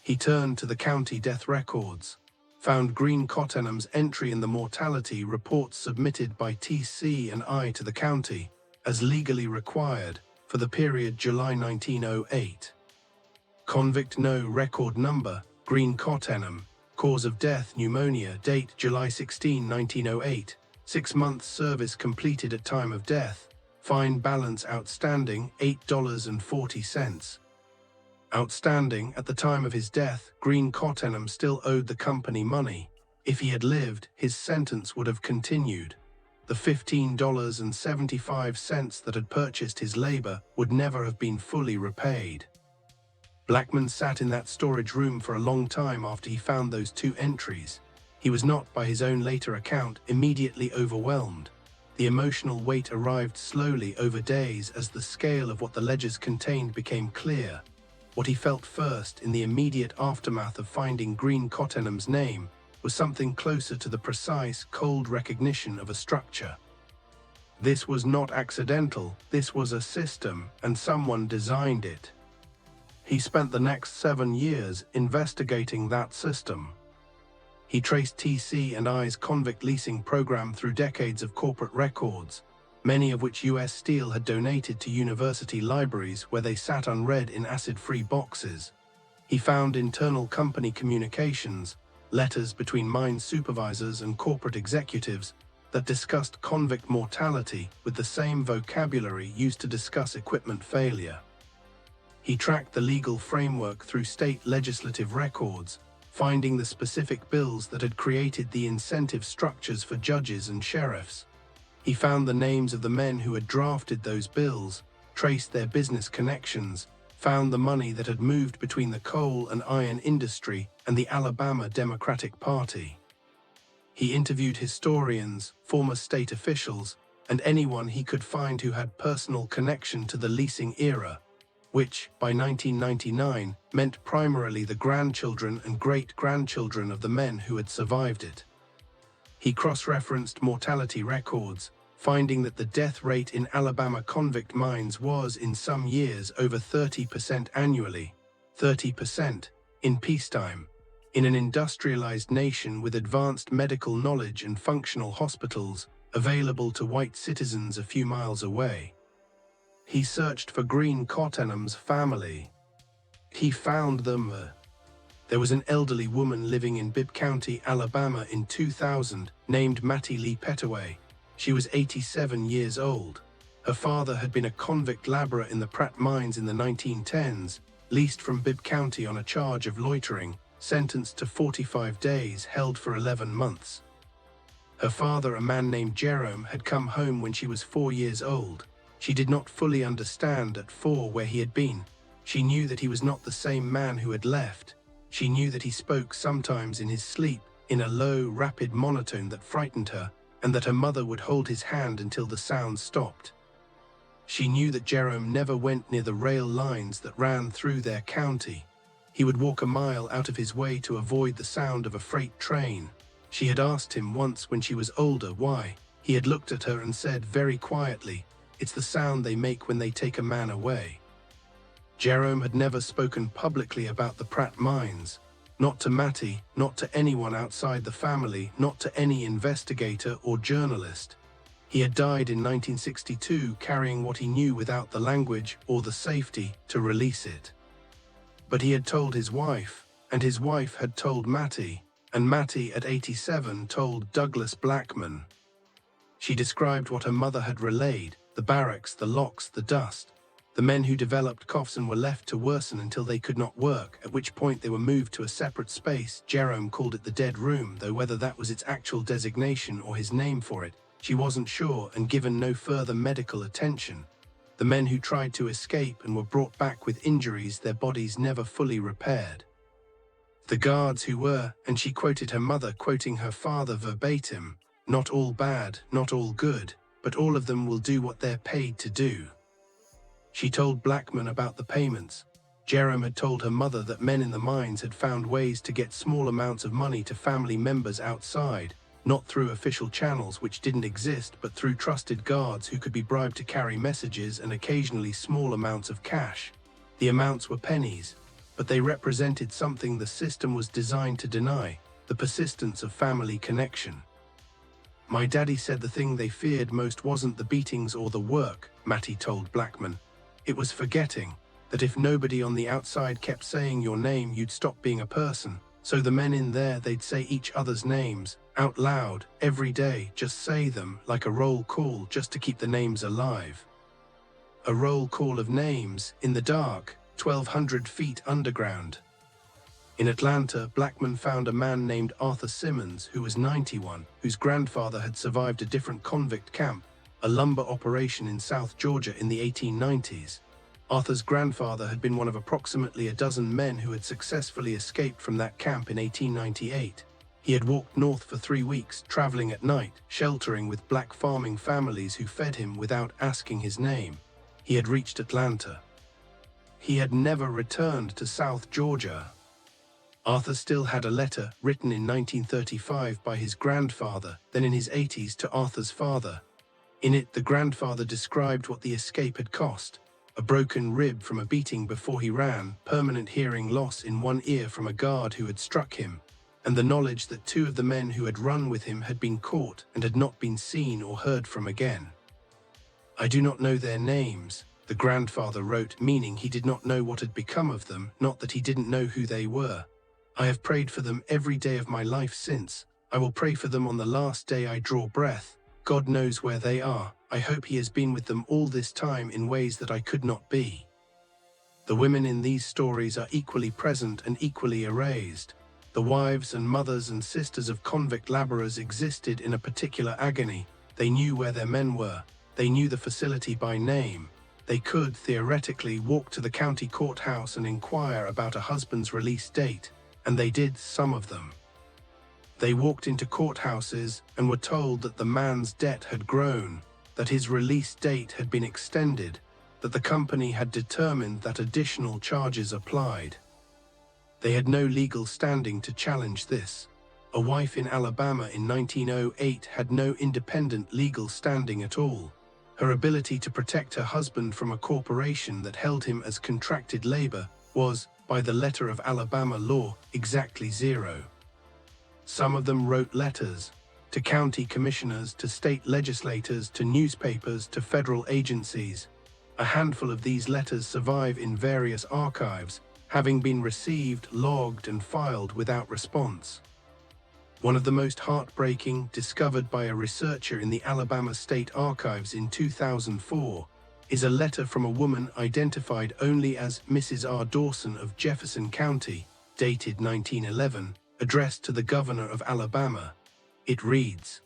A: He turned to the county death records, found Green Cottenham's entry in the mortality reports submitted by T.C. and I to the county, as legally required, for the period July 1908. Convict no record number, Green Cottenham. Cause of death, pneumonia. Date, July 16, 1908. 6 months service completed at time of death. Fine balance outstanding, $8.40. Outstanding, at the time of his death, Green Cottenham still owed the company money. If he had lived, his sentence would have continued. The $15.75 that had purchased his labor would never have been fully repaid. Blackman sat in that storage room for a long time after he found those 2 entries. He was not, by his own later account, immediately overwhelmed. The emotional weight arrived slowly over days as the scale of what the ledgers contained became clear. What he felt first, in the immediate aftermath of finding Green Cottenham's name, was something closer to the precise, cold recognition of a structure. This was not accidental, this was a system, and someone designed it. He spent the next 7 years investigating that system. He traced T.C. and I's convict leasing program through decades of corporate records, many of which U.S. Steel had donated to university libraries where they sat unread in acid-free boxes. He found internal company communications, letters between mine supervisors and corporate executives, that discussed convict mortality with the same vocabulary used to discuss equipment failure. He tracked the legal framework through state legislative records, finding the specific bills that had created the incentive structures for judges and sheriffs. He found the names of the men who had drafted those bills, traced their business connections, found the money that had moved between the coal and iron industry and the Alabama Democratic Party. He interviewed historians, former state officials, and anyone he could find who had personal connection to the leasing era, which, by 1999, meant primarily the grandchildren and great-grandchildren of the men who had survived it. He cross-referenced mortality records, finding that the death rate in Alabama convict mines was, in some years, over 30% annually, 30% in peacetime. In an industrialized nation with advanced medical knowledge and functional hospitals available to white citizens a few miles away. He searched for Green Cottenham's family. He found them. There was an elderly woman living in Bibb County, Alabama in 2000, named Mattie Lee Petaway. She was 87 years old. Her father had been a convict laborer in the Pratt mines in the 1910s, leased from Bibb County on a charge of loitering, sentenced to 45 days, held for 11 months. Her father, a man named Jerome, had come home when she was 4 years old. She did not fully understand at 4 where he had been. She knew that he was not the same man who had left. She knew that he spoke sometimes in his sleep, in a low, rapid monotone that frightened her, and that her mother would hold his hand until the sound stopped. She knew that Jerome never went near the rail lines that ran through their county. He would walk a mile out of his way to avoid the sound of a freight train. She had asked him once when she was older why. He had looked at her and said very quietly, "It's the sound they make when they take a man away." Jerome had never spoken publicly about the Pratt mines. Not to Mattie, not to anyone outside the family, not to any investigator or journalist. He had died in 1962 carrying what he knew without the language or the safety to release it. But he had told his wife, and his wife had told Mattie, and Mattie at 87 told Douglas Blackman. She described what her mother had relayed, the barracks, the locks, the dust. The men who developed coughs and were left to worsen until they could not work, at which point they were moved to a separate space. Jerome called it the dead room, though whether that was its actual designation or his name for it, she wasn't sure, and given no further medical attention. The men who tried to escape and were brought back with injuries, their bodies never fully repaired. The guards who were, and she quoted her mother quoting her father verbatim, "Not all bad, not all good, but all of them will do what they're paid to do." She told Blackman about the payments. Jerome had told her mother that men in the mines had found ways to get small amounts of money to family members outside, not through official channels which didn't exist, but through trusted guards who could be bribed to carry messages and occasionally small amounts of cash. The amounts were pennies, but they represented something the system was designed to deny, the persistence of family connection. "My daddy said the thing they feared most wasn't the beatings or the work," Mattie told Blackman. "It was forgetting, that if nobody on the outside kept saying your name, you'd stop being a person. So the men in there, they'd say each other's names, out loud, every day, just say them, like a roll call, just to keep the names alive. A roll call of names, in the dark, 1,200 feet underground." In Atlanta, Blackman found a man named Arthur Simmons, who was 91, whose grandfather had survived a different convict camp, a lumber operation in South Georgia in the 1890s. Arthur's grandfather had been one of approximately a dozen men who had successfully escaped from that camp in 1898. He had walked north for 3 weeks, traveling at night, sheltering with black farming families who fed him without asking his name. He had reached Atlanta. He had never returned to South Georgia. Arthur still had a letter written in 1935 by his grandfather, then in his 80s, to Arthur's father. In it, the grandfather described what the escape had cost: a broken rib from a beating before he ran, permanent hearing loss in one ear from a guard who had struck him, and the knowledge that 2 of the men who had run with him had been caught and had not been seen or heard from again. "I do not know their names," the grandfather wrote, meaning he did not know what had become of them, not that he didn't know who they were. "I have prayed for them every day of my life since. I will pray for them on the last day I draw breath. God knows where they are. I hope he has been with them all this time in ways that I could not be." The women in these stories are equally present and equally erased. The wives and mothers and sisters of convict laborers existed in a particular agony. They knew where their men were. They knew the facility by name. They could, theoretically, walk to the county courthouse and inquire about a husband's release date, and they did, some of them. They walked into courthouses and were told that the man's debt had grown, that his release date had been extended, that the company had determined that additional charges applied. They had no legal standing to challenge this. A wife in Alabama in 1908 had no independent legal standing at all. Her ability to protect her husband from a corporation that held him as contracted labor was, by the letter of Alabama law, exactly zero. Some of them wrote letters to county commissioners, to state legislators, to newspapers, to federal agencies. A handful of these letters survive in various archives, having been received, logged, and filed without response. One of the most heartbreaking, discovered by a researcher in the Alabama State Archives in 2004, is a letter from a woman identified only as Mrs. R. Dawson of Jefferson County, dated 1911, addressed to the governor of Alabama. It reads,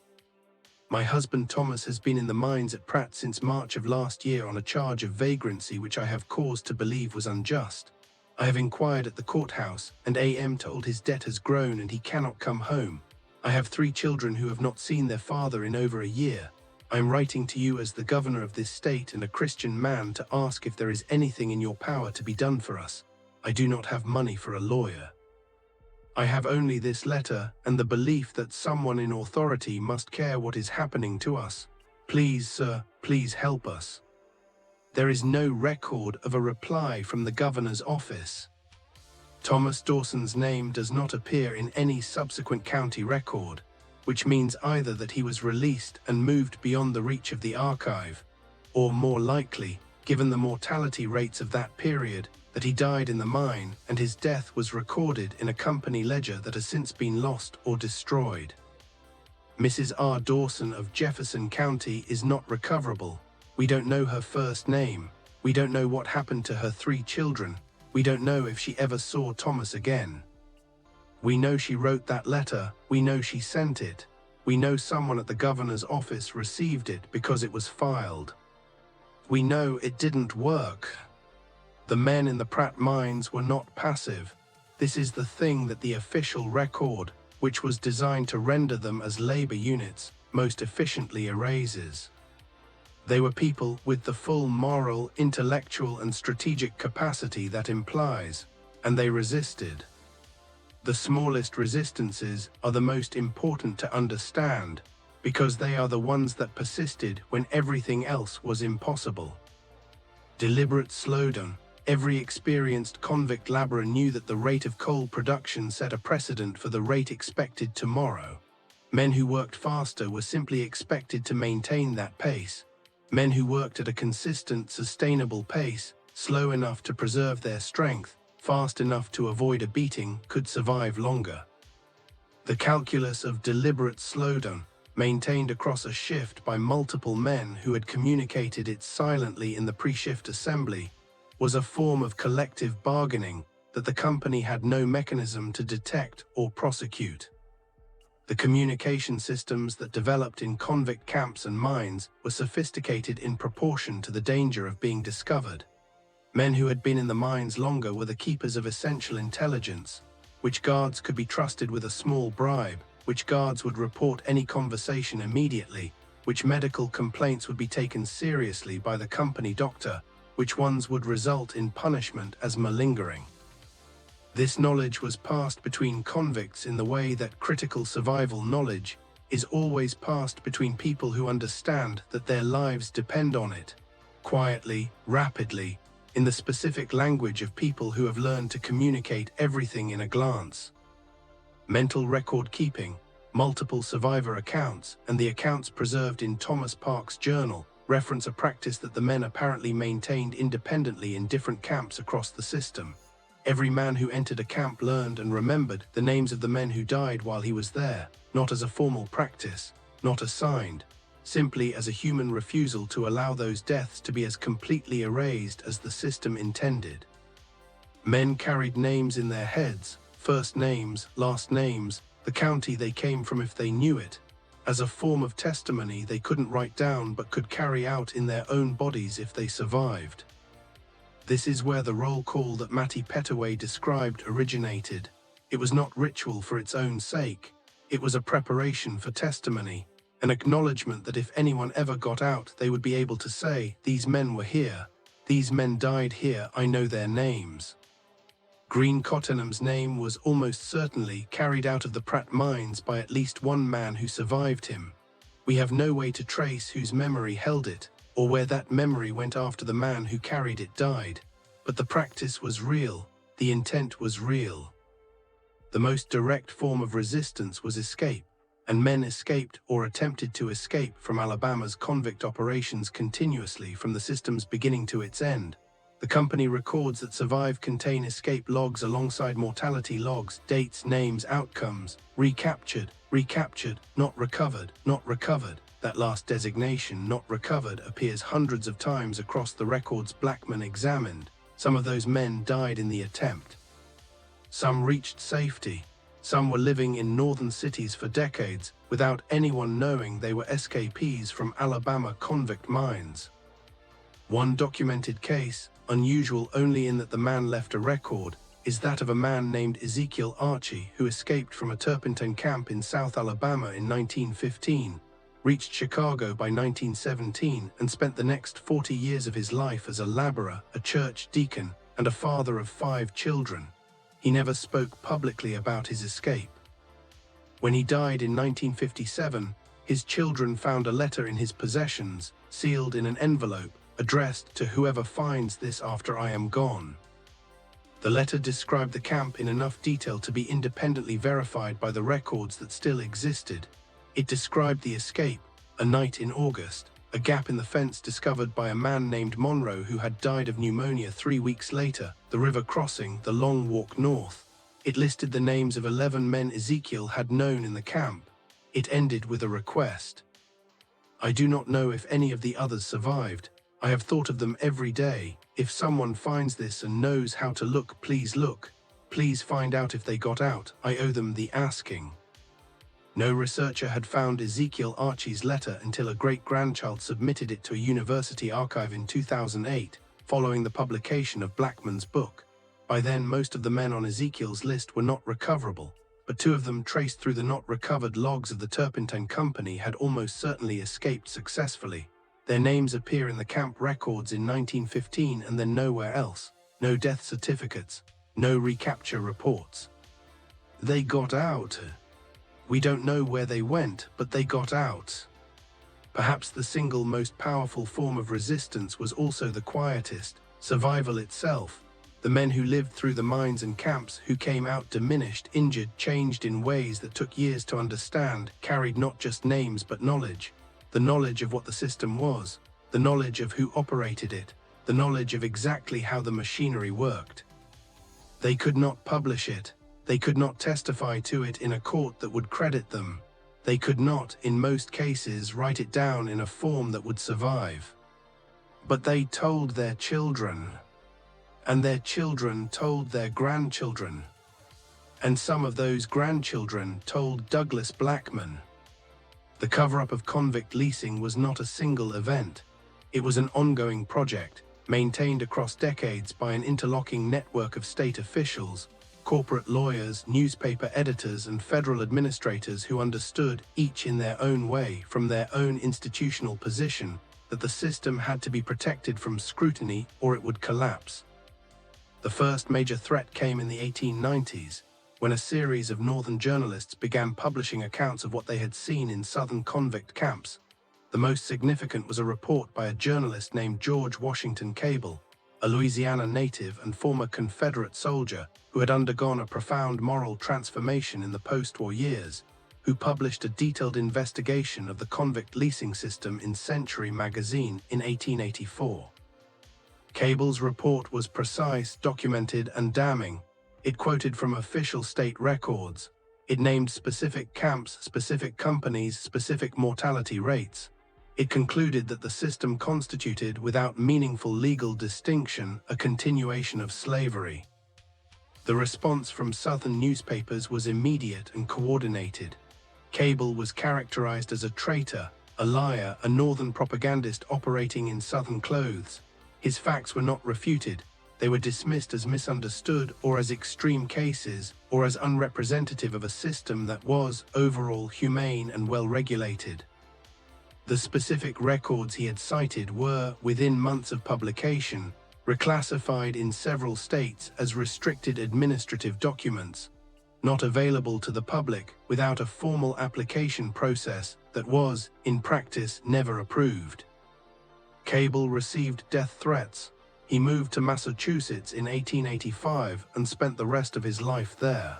A: "My husband Thomas has been in the mines at Pratt since March of last year on a charge of vagrancy which I have cause to believe was unjust. I have inquired at the courthouse, and AM told his debt has grown and he cannot come home. I have 3 children who have not seen their father in over a year. I am writing to you as the governor of this state and a Christian man to ask if there is anything in your power to be done for us. I do not have money for a lawyer. I have only this letter and the belief that someone in authority must care what is happening to us. Please, sir, please help us." There is no record of a reply from the governor's office. Thomas Dawson's name does not appear in any subsequent county record, which means either that he was released and moved beyond the reach of the archive, or more likely, given the mortality rates of that period, that he died in the mine and his death was recorded in a company ledger that has since been lost or destroyed. Mrs. R. Dawson of Jefferson County is not recoverable. We don't know her first name. We don't know what happened to her 3 children. We don't know if she ever saw Thomas again. We know she wrote that letter. We know she sent it. We know someone at the governor's office received it because it was filed. We know it didn't work. The men in the Pratt mines were not passive. This is the thing that the official record, which was designed to render them as labor units, most efficiently erases. They were people with the full moral, intellectual, and strategic capacity that implies, and they resisted. The smallest resistances are the most important to understand, because they are the ones that persisted when everything else was impossible. Deliberate slowdown. Every experienced convict laborer knew that the rate of coal production set a precedent for the rate expected tomorrow. Men who worked faster were simply expected to maintain that pace. Men who worked at a consistent, sustainable pace, slow enough to preserve their strength, fast enough to avoid a beating, could survive longer. The calculus of deliberate slowdown, maintained across a shift by multiple men who had communicated it silently in the pre-shift assembly, was a form of collective bargaining that the company had no mechanism to detect or prosecute. The communication systems that developed in convict camps and mines were sophisticated in proportion to the danger of being discovered. Men who had been in the mines longer were the keepers of essential intelligence, which guards could be trusted with a small bribe, which guards would report any conversation immediately, which medical complaints would be taken seriously by the company doctor, which ones would result in punishment as malingering. This knowledge was passed between convicts in the way that critical survival knowledge is always passed between people who understand that their lives depend on it, quietly, rapidly, in the specific language of people who have learned to communicate everything in a glance. Mental record keeping, multiple survivor accounts, and the accounts preserved in Thomas Park's journal reference a practice that the men apparently maintained independently in different camps across the system. Every man who entered a camp learned and remembered the names of the men who died while he was there, not as a formal practice, not assigned, simply as a human refusal to allow those deaths to be as completely erased as the system intended. Men carried names in their heads, first names, last names, the county they came from if they knew it, as a form of testimony they couldn't write down but could carry out in their own bodies if they survived. This is where the roll call that Matty Petaway described originated. It was not ritual for its own sake. It was a preparation for testimony, an acknowledgement that if anyone ever got out, they would be able to say, "These men were here. These men died here. I know their names." Green Cottenham's name was almost certainly carried out of the Pratt mines by at least one man who survived him. We have no way to trace whose memory held it, or where that memory went after the man who carried it died. But the practice was real. The intent was real. The most direct form of resistance was escape, and men escaped or attempted to escape from Alabama's convict operations continuously from the system's beginning to its end. The company records that survive contain escape logs alongside mortality logs, dates, names, outcomes, recaptured, not recovered, not recovered. That last designation, not recovered, appears hundreds of times across the records Blackman examined. Some of those men died in the attempt. Some reached safety. Some were living in northern cities for decades without anyone knowing they were escapees from Alabama convict mines. One documented case, unusual only in that the man left a record, is that of a man named Ezekiel Archie who escaped from a turpentine camp in South Alabama in 1915, reached Chicago by 1917, and spent the next 40 years of his life as a laborer, a church deacon, and a father of 5 children. He never spoke publicly about his escape. When he died in 1957, his children found a letter in his possessions, sealed in an envelope, addressed to "Whoever finds this after I am gone." The letter described the camp in enough detail to be independently verified by the records that still existed. It described the escape, a night in August, a gap in the fence discovered by a man named Monroe who had died of pneumonia 3 weeks later, the river crossing, the long walk north. It listed the names of 11 men Ezekiel had known in the camp. It ended with a request. "I do not know if any of the others survived. I have thought of them every day. If someone finds this and knows how to look. Please find out if they got out. I owe them the asking." No researcher had found Ezekiel Archie's letter until a great-grandchild submitted it to a university archive in 2008, following the publication of Blackman's book. By then, most of the men on Ezekiel's list were not recoverable, but 2 of them, traced through the not-recovered logs of the Turpentine Company, had almost certainly escaped successfully. Their names appear in the camp records in 1915 and then nowhere else. No death certificates, no recapture reports. They got out. We don't know where they went, but they got out. Perhaps the single most powerful form of resistance was also the quietest, survival itself. The men who lived through the mines and camps, who came out diminished, injured, changed in ways that took years to understand, carried not just names but knowledge. The knowledge of what the system was, the knowledge of who operated it, the knowledge of exactly how the machinery worked. They could not publish it. They could not testify to it in a court that would credit them. They could not, in most cases, write it down in a form that would survive. But they told their children, and their children told their grandchildren, and some of those grandchildren told Douglas Blackman. The cover-up of convict leasing was not a single event. It was an ongoing project, maintained across decades by an interlocking network of state officials, corporate lawyers, newspaper editors, and federal administrators who understood, each in their own way, from their own institutional position, that the system had to be protected from scrutiny or it would collapse. The first major threat came in the 1890s, when a series of northern journalists began publishing accounts of what they had seen in southern convict camps. The most significant was a report by a journalist named George Washington Cable, a Louisiana native and former Confederate soldier who had undergone a profound moral transformation in the post-war years, who published a detailed investigation of the convict leasing system in Century magazine in 1884. Cable's report was precise, documented, and damning. It quoted from official state records. It named specific camps, specific companies, specific mortality rates. It concluded that the system constituted, without meaningful legal distinction, a continuation of slavery. The response from Southern newspapers was immediate and coordinated. Cable was characterized as a traitor, a liar, a northern propagandist operating in southern clothes. His facts were not refuted. They were dismissed as misunderstood or as extreme cases or as unrepresentative of a system that was, overall, humane and well-regulated. The specific records he had cited were, within months of publication, reclassified in several states as restricted administrative documents, not available to the public without a formal application process that was, in practice, never approved. Cable received death threats. He moved to Massachusetts in 1885 and spent the rest of his life there.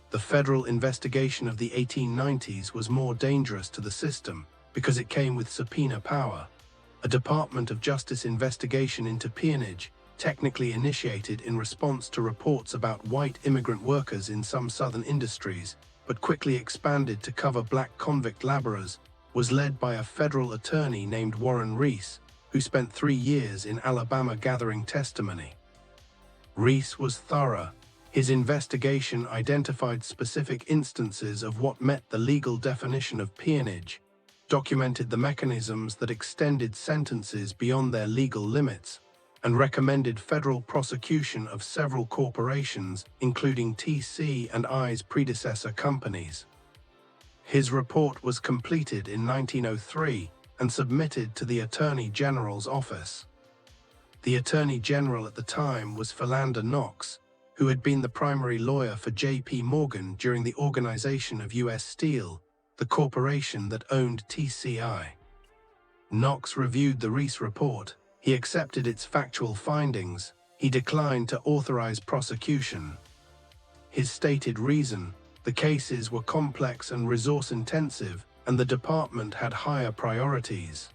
A: The federal investigation of the 1890s was more dangerous to the system because it came with subpoena power. A Department of Justice investigation into peonage, technically initiated in response to reports about white immigrant workers in some southern industries, but quickly expanded to cover black convict laborers, was led by a federal attorney named Warren Reese, who spent 3 years in Alabama gathering testimony. Reese was thorough. His investigation identified specific instances of what met the legal definition of peonage, documented the mechanisms that extended sentences beyond their legal limits, and recommended federal prosecution of several corporations, including T.C. and I.'s predecessor companies. His report was completed in 1903 and submitted to the Attorney General's office. The Attorney General at the time was Philander Knox, who had been the primary lawyer for J.P. Morgan during the organization of U.S. Steel, the corporation that owned TCI. Knox reviewed the Reese report. He accepted its factual findings. He declined to authorize prosecution. His stated reason: the cases were complex and resource-intensive, and the department had higher priorities.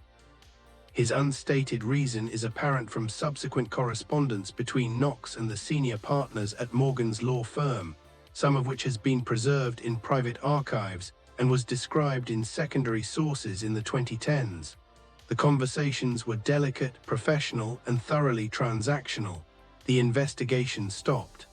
A: His unstated reason is apparent from subsequent correspondence between Knox and the senior partners at Morgan's law firm, some of which has been preserved in private archives and was described in secondary sources in the 2010s. The conversations were delicate, professional, and thoroughly transactional. The investigation stopped.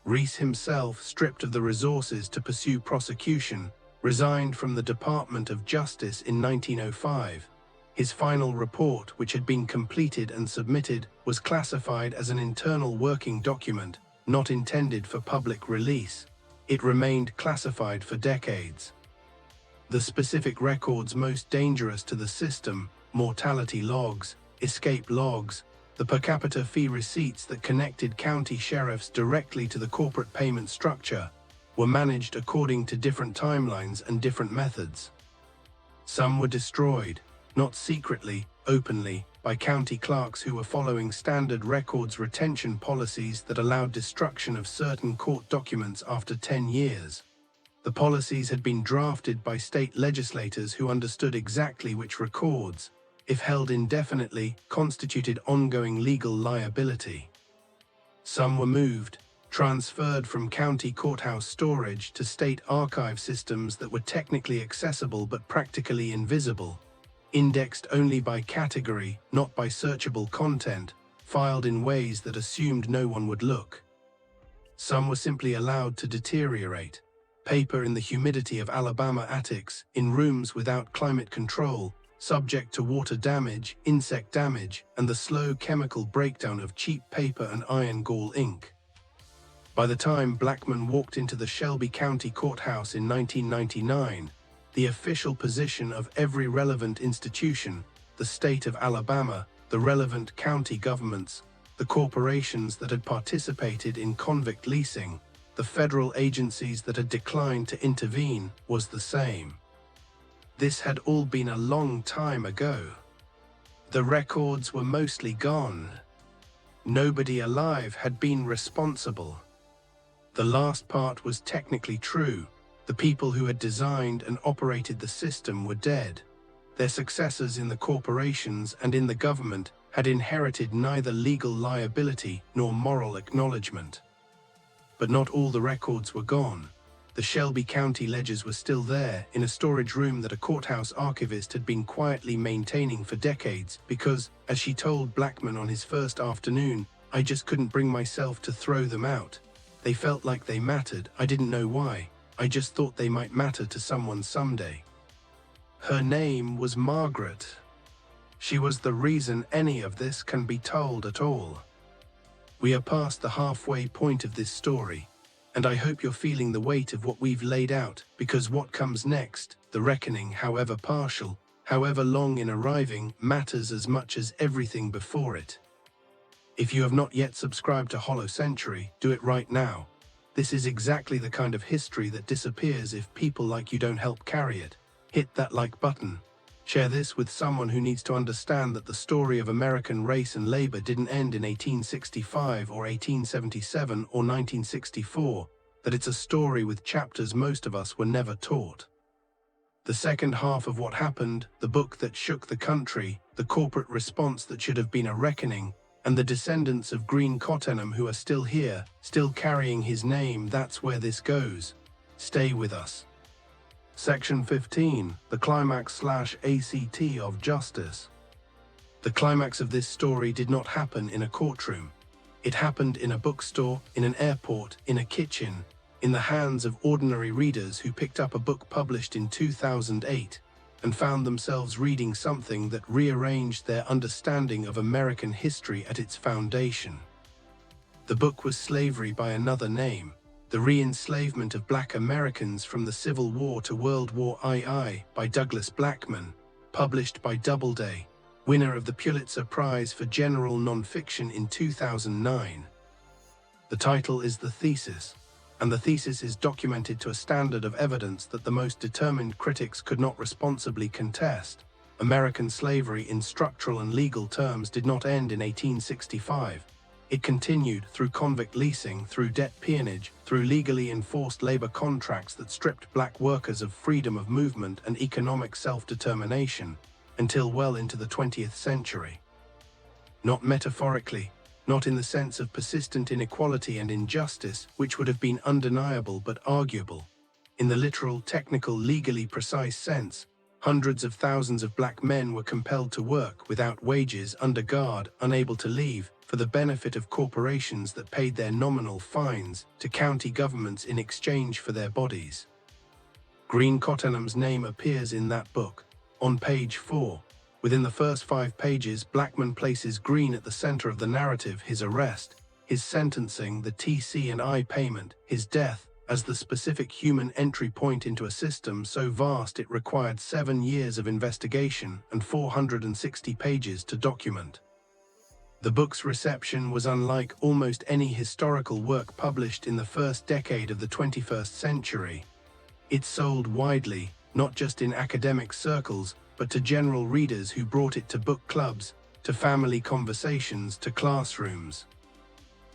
A: Reese himself, stripped of the resources to pursue prosecution, resigned from the Department of Justice in 1905. His final report, which had been completed and submitted, was classified as an internal working document, not intended for public release. It remained classified for decades. The specific records most dangerous to the system, mortality logs, escape logs, the per capita fee receipts that connected county sheriffs directly to the corporate payment structure, were managed according to different timelines and different methods. Some were destroyed, not secretly, openly, by county clerks who were following standard records retention policies that allowed destruction of certain court documents after 10 years. The policies had been drafted by state legislators who understood exactly which records, if held indefinitely, constituted ongoing legal liability. Some were moved, transferred from county courthouse storage to state archive systems that were technically accessible but practically invisible, indexed only by category, not by searchable content, filed in ways that assumed no one would look. Some were simply allowed to deteriorate. Paper in the humidity of Alabama attics, in rooms without climate control, subject to water damage, insect damage, and the slow chemical breakdown of cheap paper and iron gall ink. By the time Blackman walked into the Shelby County Courthouse in 1999, the official position of every relevant institution, the state of Alabama, the relevant county governments, the corporations that had participated in convict leasing, the federal agencies that had declined to intervene, was the same. This had all been a long time ago. The records were mostly gone. Nobody alive had been responsible. The last part was technically true. The people who had designed and operated the system were dead. Their successors in the corporations and in the government had inherited neither legal liability nor moral acknowledgement. But not all the records were gone. The Shelby County ledgers were still there, in a storage room that a courthouse archivist had been quietly maintaining for decades because, as she told Blackman on his first afternoon, "I just couldn't bring myself to throw them out. They felt like they mattered. I didn't know why. I just thought they might matter to someone someday. Her name was Margaret. She was the reason any of this can be told at all. We are past the halfway point of this story, and I hope you're feeling the weight of what we've laid out, because what comes next, the reckoning, however partial, however long in arriving, matters as much as everything before it. If you have not yet subscribed to Hollow Century, do it right now. This is exactly the kind of history that disappears if people like you don't help carry it. Hit that like button. Share this with someone who needs to understand that the story of American race and labor didn't end in 1865 or 1877 or 1964, that it's a story with chapters most of us were never taught. The second half of what happened, the book that shook the country, the corporate response that should have been a reckoning, and the descendants of Green Cottenham who are still here, still carrying his name, that's where this goes. Stay with us. Section 15, the climax/ACT of justice. The climax of this story did not happen in a courtroom. It happened in a bookstore, in an airport, in a kitchen, in the hands of ordinary readers who picked up a book published in 2008 and found themselves reading something that rearranged their understanding of American history at its foundation. The book was Slavery by Another Name, The Re-Enslavement of Black Americans from the Civil War to World War II by Douglas Blackman, published by Doubleday, winner of the Pulitzer Prize for General Nonfiction in 2009. The title is the thesis, and the thesis is documented to a standard of evidence that the most determined critics could not responsibly contest. American slavery in structural and legal terms did not end in 1865. It continued through convict leasing, through debt peonage, through legally enforced labor contracts that stripped black workers of freedom of movement and economic self-determination, until well into the 20th century. Not metaphorically, not in the sense of persistent inequality and injustice, which would have been undeniable but arguable. In the literal, technical, legally precise sense, hundreds of thousands of black men were compelled to work without wages, under guard, unable to leave, for the benefit of corporations that paid their nominal fines to county governments in exchange for their bodies. Green Cottenham's name appears in that book. On page 4, within the first 5 pages, Blackman places Green at the center of the narrative, his arrest, his sentencing, the TC&I payment, his death, as the specific human entry point into a system so vast it required 7 years of investigation and 460 pages to document. The book's reception was unlike almost any historical work published in the first decade of the 21st century. It sold widely, not just in academic circles, but to general readers who brought it to book clubs, to family conversations, to classrooms.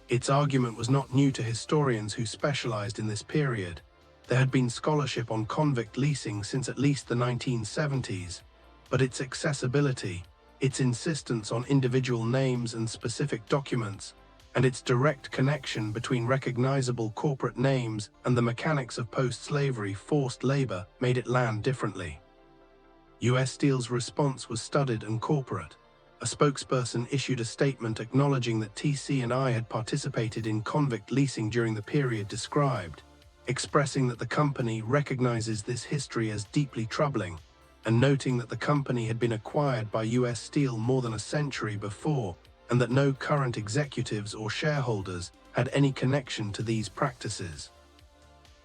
A: Its argument was not new to historians who specialized in this period. There had been scholarship on convict leasing since at least the 1970s, but its accessibility, its insistence on individual names and specific documents, and its direct connection between recognizable corporate names and the mechanics of post-slavery forced labor made it land differently. U.S. Steel's response was studied and corporate. A spokesperson issued a statement acknowledging that TC&I had participated in convict leasing during the period described, expressing that the company recognizes this history as deeply troubling, and noting that the company had been acquired by U.S. Steel more than a century before, and that no current executives or shareholders had any connection to these practices.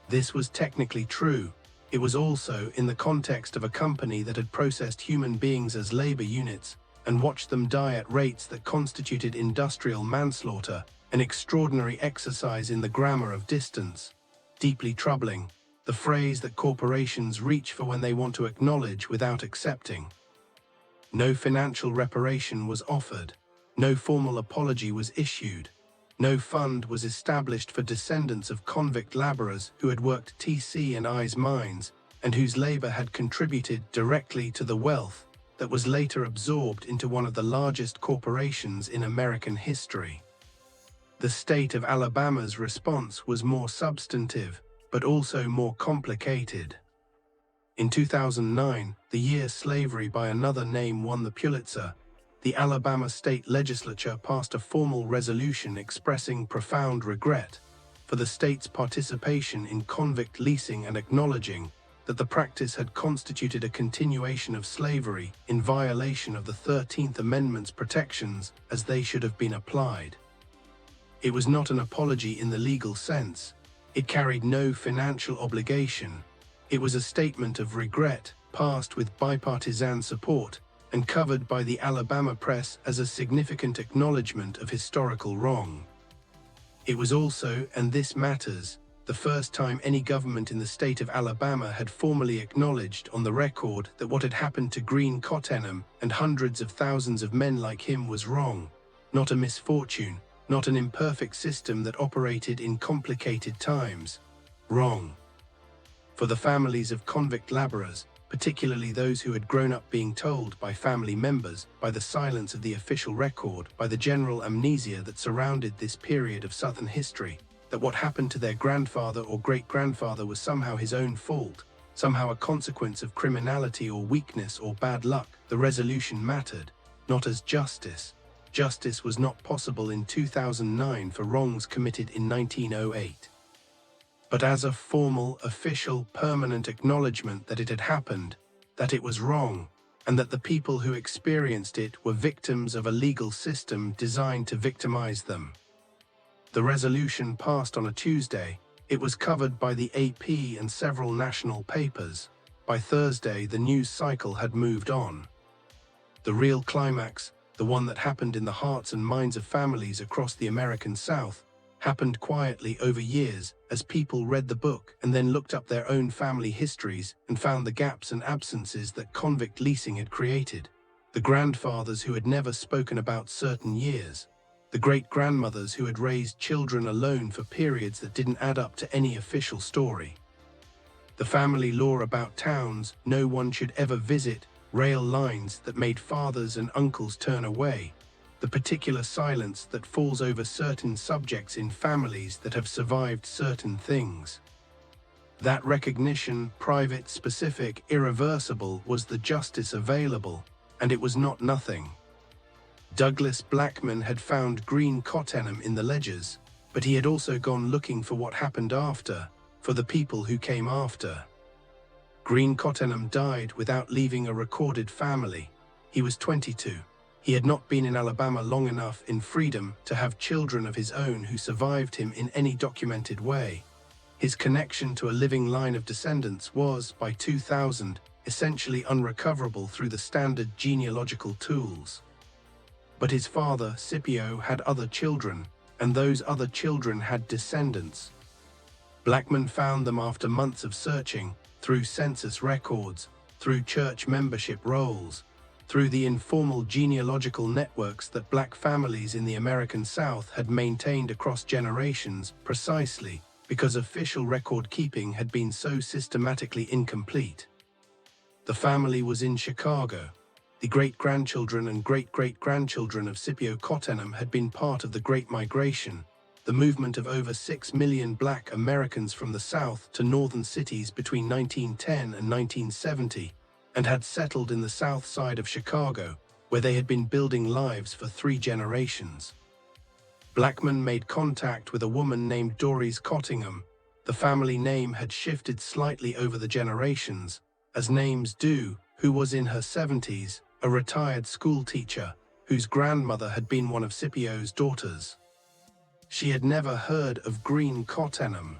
A: This was technically true. It was also in the context of a company that had processed human beings as labor units and watched them die at rates that constituted industrial manslaughter, an extraordinary exercise in the grammar of distance. Deeply troubling, the phrase that corporations reach for when they want to acknowledge without accepting. No financial reparation was offered. No formal apology was issued. No fund was established for descendants of convict laborers who had worked TC&I's mines and whose labor had contributed directly to the wealth that was later absorbed into one of the largest corporations in American history. The state of Alabama's response was more substantive, but also more complicated. In 2009, the year Slavery by Another Name won the Pulitzer, the Alabama state legislature passed a formal resolution expressing profound regret for the state's participation in convict leasing and acknowledging that the practice had constituted a continuation of slavery in violation of the 13th Amendment's protections as they should have been applied. It was not an apology in the legal sense. It carried no financial obligation. It was a statement of regret, passed with bipartisan support, and covered by the Alabama press as a significant acknowledgement of historical wrong. It was also, and this matters, the first time any government in the state of Alabama had formally acknowledged on the record that what had happened to Green Cottenham and hundreds of thousands of men like him was wrong, not a misfortune, not an imperfect system that operated in complicated times. Wrong. For the families of convict laborers, particularly those who had grown up being told by family members, by the silence of the official record, by the general amnesia that surrounded this period of Southern history, that what happened to their grandfather or great-grandfather was somehow his own fault, somehow a consequence of criminality or weakness or bad luck, the resolution mattered, not as justice. Justice was not possible in 2009 for wrongs committed in 1908. But as a formal, official, permanent acknowledgement that it had happened, that it was wrong, and that the people who experienced it were victims of a legal system designed to victimize them. The resolution passed on a Tuesday. It was covered by the AP and several national papers. By Thursday, the news cycle had moved on. The real climax, the one that happened in the hearts and minds of families across the American South, happened quietly over years as people read the book and then looked up their own family histories and found the gaps and absences that convict leasing had created. The grandfathers who had never spoken about certain years. The great-grandmothers who had raised children alone for periods that didn't add up to any official story. The family law about towns no one should ever visit, rail lines that made fathers and uncles turn away. The particular silence that falls over certain subjects in families that have survived certain things. That recognition, private, specific, irreversible, was the justice available, and it was not nothing. Douglas Blackman had found Green Cottenham in the ledgers, but he had also gone looking for what happened after, for the people who came after. Green Cottenham died without leaving a recorded family. He was 22. He had not been in Alabama long enough in freedom to have children of his own who survived him in any documented way. His connection to a living line of descendants was, by 2000, essentially unrecoverable through the standard genealogical tools. But his father, Scipio, had other children, and those other children had descendants. Blackman found them after months of searching, through census records, through church membership rolls, through the informal genealogical networks that black families in the American South had maintained across generations, precisely because official record-keeping had been so systematically incomplete. The family was in Chicago. The great-grandchildren and great-great-grandchildren of Scipio Cottenham had been part of the Great Migration, the movement of over 6 million black Americans from the South to northern cities between 1910 and 1970, and had settled in the south side of Chicago, where they had been building lives for 3 generations. Blackman made contact with a woman named Doris Cottingham. The family name had shifted slightly over the generations, as names do, who was in her 70s, a retired school teacher, whose grandmother had been one of Scipio's daughters. She had never heard of Green Cottenham.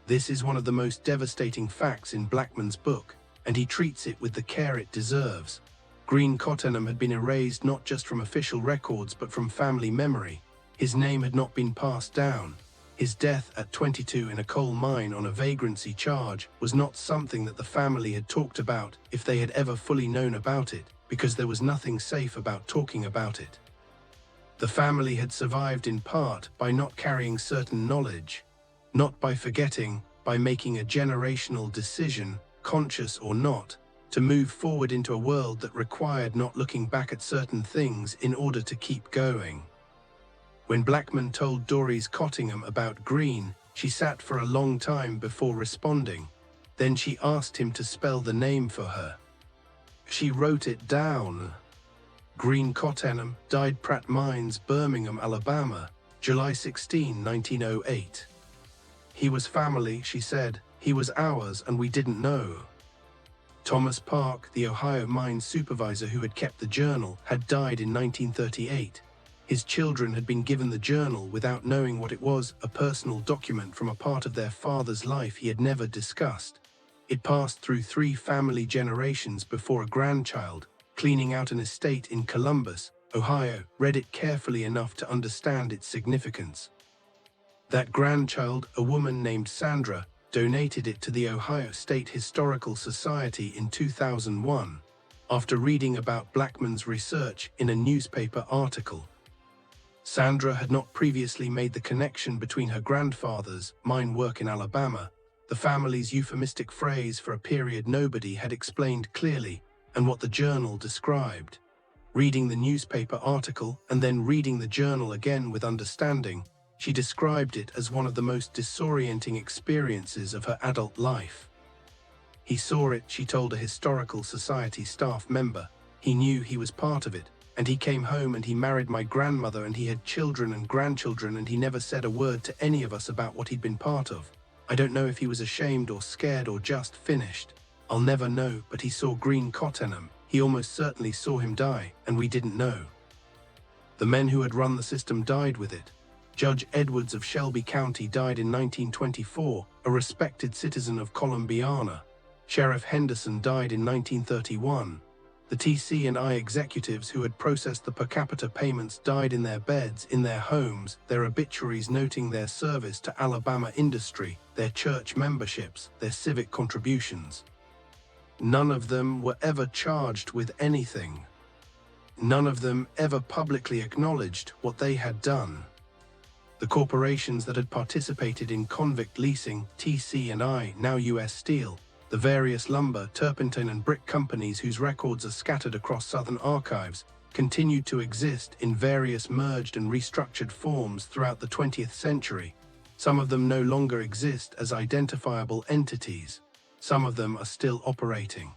A: This is one of the most devastating facts in Blackman's book, and he treats it with the care it deserves. Green Cottenham had been erased not just from official records but from family memory. His name had not been passed down. His death at 22 in a coal mine on a vagrancy charge was not something that the family had talked about if they had ever fully known about it, because there was nothing safe about talking about it. The family had survived in part by not carrying certain knowledge, not by forgetting, by making a generational decision, conscious or not, to move forward into a world that required not looking back at certain things in order to keep going. When Blackman told Doris Cottingham about Green, she sat for a long time before responding. Then she asked him to spell the name for her. She wrote it down. Green Cottenham died Pratt Mines, Birmingham, Alabama, July 16, 1908. He was family, she said. He was ours, and we didn't know. Thomas Park, the Ohio mine supervisor who had kept the journal, had died in 1938. His children had been given the journal without knowing what it was, a personal document from a part of their father's life he had never discussed. It passed through 3 family generations before a grandchild, cleaning out an estate in Columbus, Ohio, read it carefully enough to understand its significance. That grandchild, a woman named Sandra, donated it to the Ohio State Historical Society in 2001, after reading about Blackman's research in a newspaper article. Sandra had not previously made the connection between her grandfather's mine work in Alabama, the family's euphemistic phrase for a period nobody had explained clearly, and what the journal described. Reading the newspaper article and then reading the journal again with understanding, she described it as one of the most disorienting experiences of her adult life. He saw it, she told a historical society staff member. He knew he was part of it, and he came home and he married my grandmother and he had children and grandchildren and he never said a word to any of us about what he'd been part of. I don't know if he was ashamed or scared or just finished. I'll never know, but he saw green cottonum. He almost certainly saw him die, and we didn't know. The men who had run the system died with it. Judge Edwards of Shelby County died in 1924, a respected citizen of Columbiana. Sheriff Henderson died in 1931. The TC&I executives who had processed the per capita payments died in their beds, in their homes, their obituaries noting their service to Alabama industry, their church memberships, their civic contributions. None of them were ever charged with anything. None of them ever publicly acknowledged what they had done. The corporations that had participated in convict leasing, TC&I, now U.S. Steel, the various lumber, turpentine and brick companies whose records are scattered across Southern archives, continued to exist in various merged and restructured forms throughout the 20th century. Some of them no longer exist as identifiable entities. Some of them are still operating.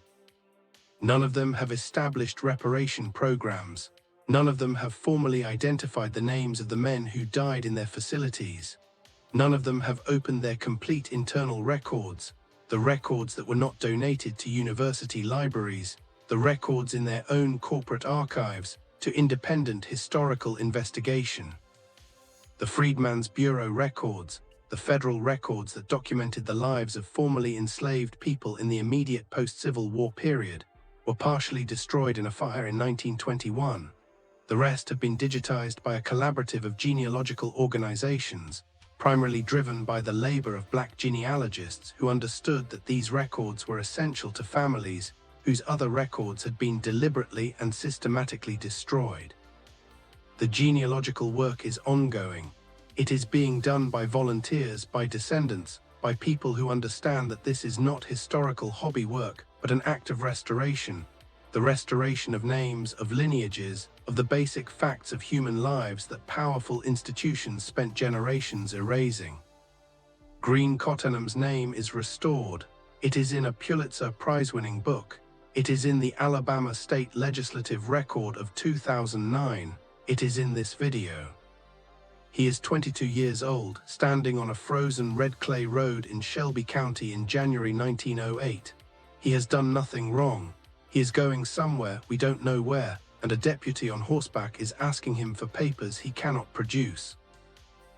A: None of them have established reparation programs. None of them have formally identified the names of the men who died in their facilities. None of them have opened their complete internal records, the records that were not donated to university libraries, the records in their own corporate archives, to independent historical investigation. The Freedmen's Bureau records, the federal records that documented the lives of formerly enslaved people in the immediate post-Civil War period, were partially destroyed in a fire in 1921. The rest have been digitized by a collaborative of genealogical organizations, primarily driven by the labor of black genealogists who understood that these records were essential to families whose other records had been deliberately and systematically destroyed. The genealogical work is ongoing. It is being done by volunteers, by descendants, by people who understand that this is not historical hobby work, but an act of restoration, the restoration of names, of lineages, of the basic facts of human lives that powerful institutions spent generations erasing. Green Cottonham's name is restored. It is in a Pulitzer Prize-winning book. It is in the Alabama State Legislative Record of 2009. It is in this video. He is 22 years old, standing on a frozen red clay road in Shelby County in January 1908. He has done nothing wrong. He is going somewhere, we don't know where, and a deputy on horseback is asking him for papers he cannot produce.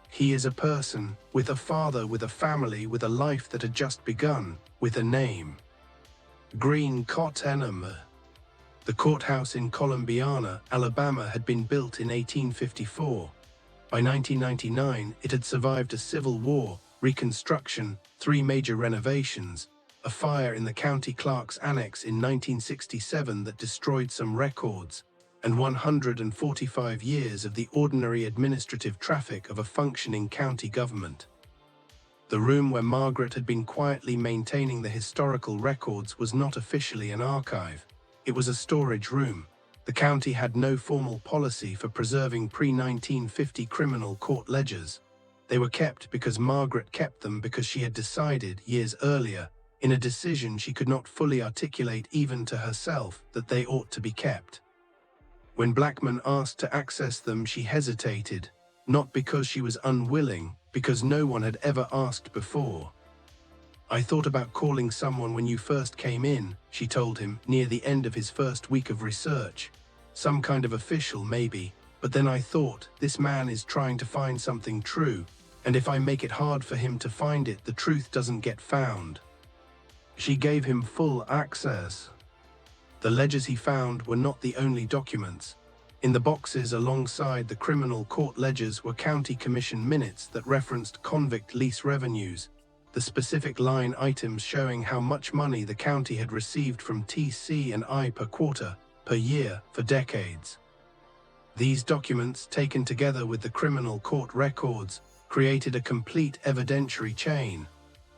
A: He is a person, with a father, with a family, with a life that had just begun, with a name. Green Cottonham. The courthouse in Columbiana, Alabama had been built in 1854. By 1999, it had survived a civil war, reconstruction, 3 major renovations, a fire in the county clerk's annex in 1967 that destroyed some records, and 145 years of the ordinary administrative traffic of a functioning county government. The room where Margaret had been quietly maintaining the historical records was not officially an archive. It was a storage room. The county had no formal policy for preserving pre-1950 criminal court ledgers. They were kept because Margaret kept them because she had decided, years earlier, in a decision she could not fully articulate even to herself, that they ought to be kept. When Blackman asked to access them, she hesitated, not because she was unwilling, because no one had ever asked before. "I thought about calling someone when you first came in," she told him near the end of his first week of research. "Some kind of official, maybe, but then I thought, this man is trying to find something true, and if I make it hard for him to find it, the truth doesn't get found." She gave him full access. The ledgers he found were not the only documents. In the boxes alongside the criminal court ledgers were county commission minutes that referenced convict lease revenues, the specific line items showing how much money the county had received from TC&I per quarter, per year, for decades. These documents, taken together with the criminal court records, created a complete evidentiary chain.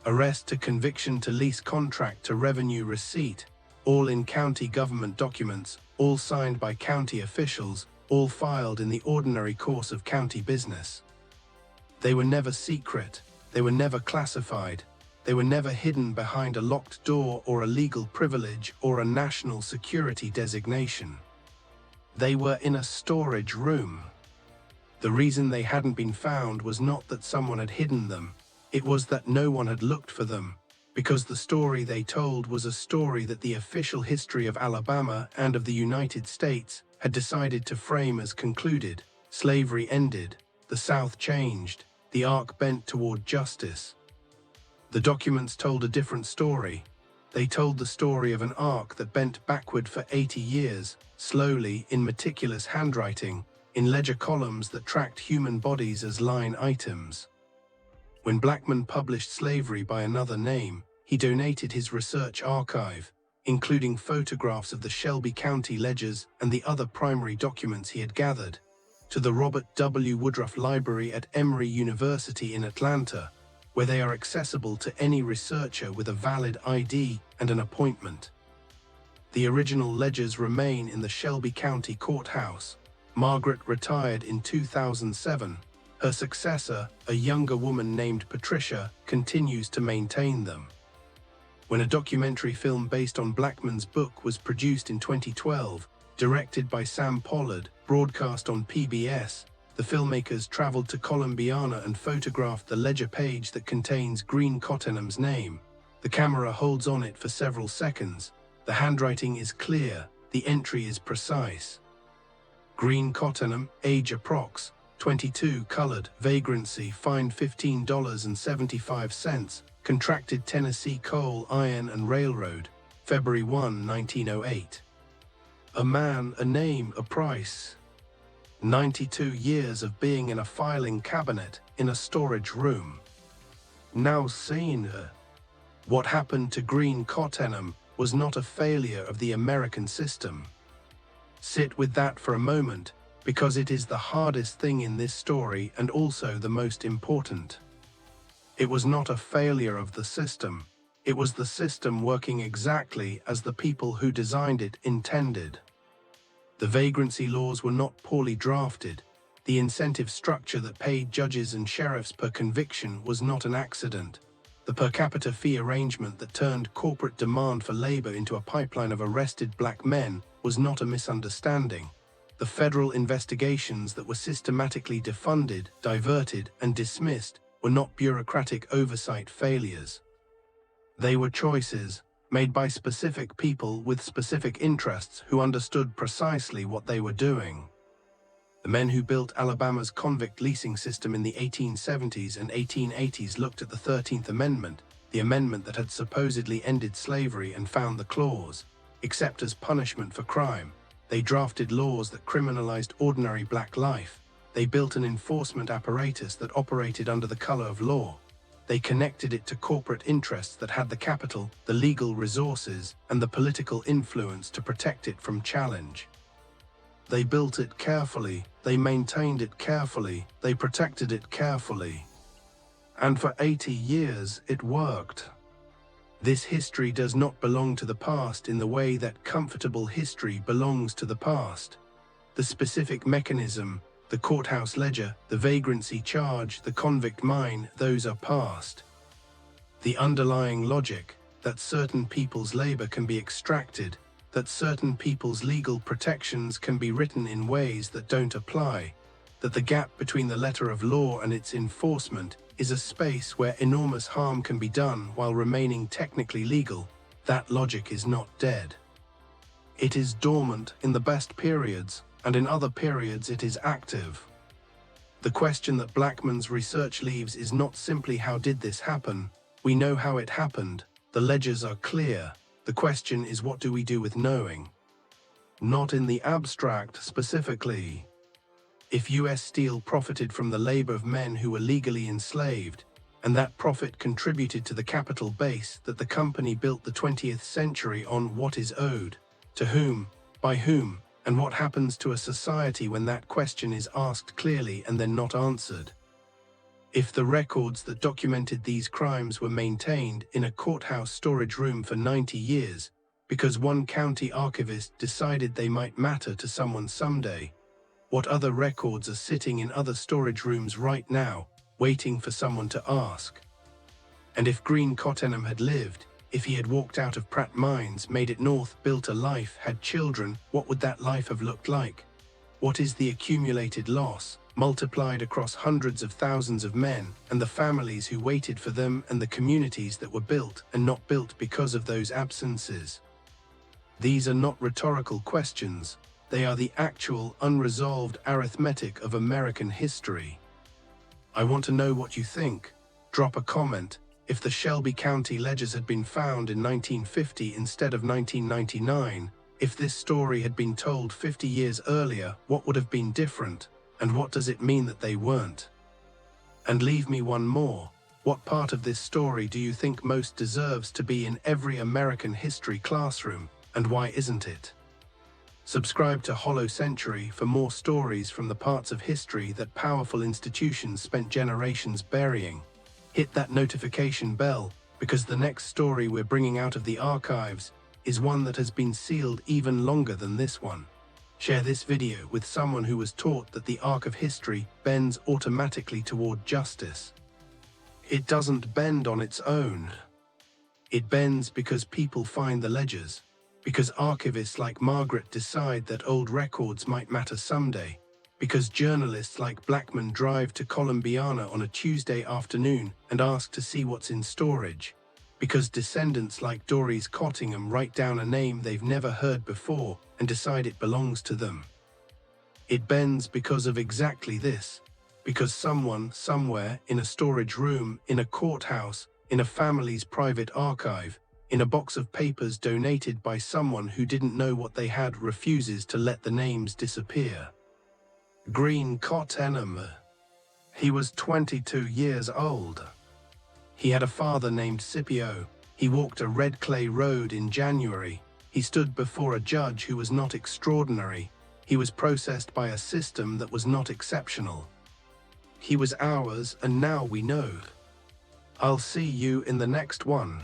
A: Arrest to conviction to lease contract to revenue receipt, all in county government documents, all signed by county officials, all filed in the ordinary course of county business. They were never secret. They were never classified. They were never hidden behind a locked door or a legal privilege or a national security designation. They were in a storage room. The reason they hadn't been found was not that someone had hidden them. It was that no one had looked for them, because the story they told was a story that the official history of Alabama and of the United States had decided to frame as concluded. Slavery ended. The South changed. The arc bent toward justice. The documents told a different story. They told the story of an arc that bent backward for 80 years, slowly, in meticulous handwriting, in ledger columns that tracked human bodies as line items. When Blackman published Slavery by Another Name, he donated his research archive, including photographs of the Shelby County ledgers and the other primary documents he had gathered, to the Robert W. Woodruff Library at Emory University in Atlanta, where they are accessible to any researcher with a valid ID and an appointment. The original ledgers remain in the Shelby County Courthouse. Margaret retired in 2007. Her successor, a younger woman named Patricia, continues to maintain them. When a documentary film based on Blackman's book was produced in 2012, directed by Sam Pollard, broadcast on PBS, the filmmakers traveled to Columbiana and photographed the ledger page that contains Green Cottenham's name. The camera holds on it for several seconds. The handwriting is clear, the entry is precise. Green Cottenham, age approx. 22, colored, vagrancy, fined $15.75, contracted Tennessee Coal, Iron and Railroad, February 1, 1908. A man, a name, a price. 92 years of being in a filing cabinet, in a storage room. Now seen her. What happened to Green Cottenham was not a failure of the American system. Sit with that for a moment, because it is the hardest thing in this story and also the most important. It was not a failure of the system. It was the system working exactly as the people who designed it intended. The vagrancy laws were not poorly drafted. The incentive structure that paid judges and sheriffs per conviction was not an accident. The per capita fee arrangement that turned corporate demand for labor into a pipeline of arrested black men was not a misunderstanding. The federal investigations that were systematically defunded, diverted, and dismissed were not bureaucratic oversight failures. They were choices made by specific people with specific interests who understood precisely what they were doing. The men who built Alabama's convict leasing system in the 1870s and 1880s looked at the 13th Amendment, the amendment that had supposedly ended slavery, and found the clause, "except as punishment for crime." They drafted laws that criminalized ordinary black life. They built an enforcement apparatus that operated under the color of law. They connected it to corporate interests that had the capital, the legal resources, and the political influence to protect it from challenge. They built it carefully, they maintained it carefully, they protected it carefully. And for 80 years it worked. This history does not belong to the past in the way that comfortable history belongs to the past. The specific mechanism, the courthouse ledger, the vagrancy charge, the convict mine, those are past. The underlying logic, that certain people's labor can be extracted, that certain people's legal protections can be written in ways that don't apply, that the gap between the letter of law and its enforcement is a space where enormous harm can be done while remaining technically legal, that logic is not dead. It is dormant in the best periods, and in other periods it is active. The question that Blackman's research leaves is not simply how did this happen. We know how it happened, the ledgers are clear. The question is what do we do with knowing? Not in the abstract specifically. If US Steel profited from the labor of men who were legally enslaved, and that profit contributed to the capital base that the company built the 20th century on, what is owed? To whom? By whom? And what happens to a society when that question is asked clearly and then not answered? If the records that documented these crimes were maintained in a courthouse storage room for 90 years, because one county archivist decided they might matter to someone someday, what other records are sitting in other storage rooms right now, waiting for someone to ask? And if Green Cottenham had lived, if he had walked out of Pratt Mines, made it north, built a life, had children, what would that life have looked like? What is the accumulated loss, multiplied across hundreds of thousands of men, and the families who waited for them, and the communities that were built and not built because of those absences? These are not rhetorical questions. They are the actual, unresolved arithmetic of American history. I want to know what you think. Drop a comment. If the Shelby County ledgers had been found in 1950 instead of 1999, if this story had been told 50 years earlier, what would have been different? And what does it mean that they weren't? And leave me one more. What part of this story do you think most deserves to be in every American history classroom, and why isn't it? Subscribe to Hollow Century for more stories from the parts of history that powerful institutions spent generations burying. Hit that notification bell, because the next story we're bringing out of the archives is one that has been sealed even longer than this one. Share this video with someone who was taught that the arc of history bends automatically toward justice. It doesn't bend on its own. It bends because people find the ledgers, because archivists like Margaret decide that old records might matter someday, because journalists like Blackman drive to Columbiana on a Tuesday afternoon and ask to see what's in storage, because descendants like Doris Cottingham write down a name they've never heard before and decide it belongs to them. It bends because of exactly this, because someone, somewhere, in a storage room, in a courthouse, in a family's private archive, in a box of papers donated by someone who didn't know what they had, refuses to let the names disappear. Green Cottenham. He was 22 years old. He had a father named Scipio. He walked a red clay road in January. He stood before a judge who was not extraordinary. He was processed by a system that was not exceptional. He was ours, and now we know. I'll see you in the next one.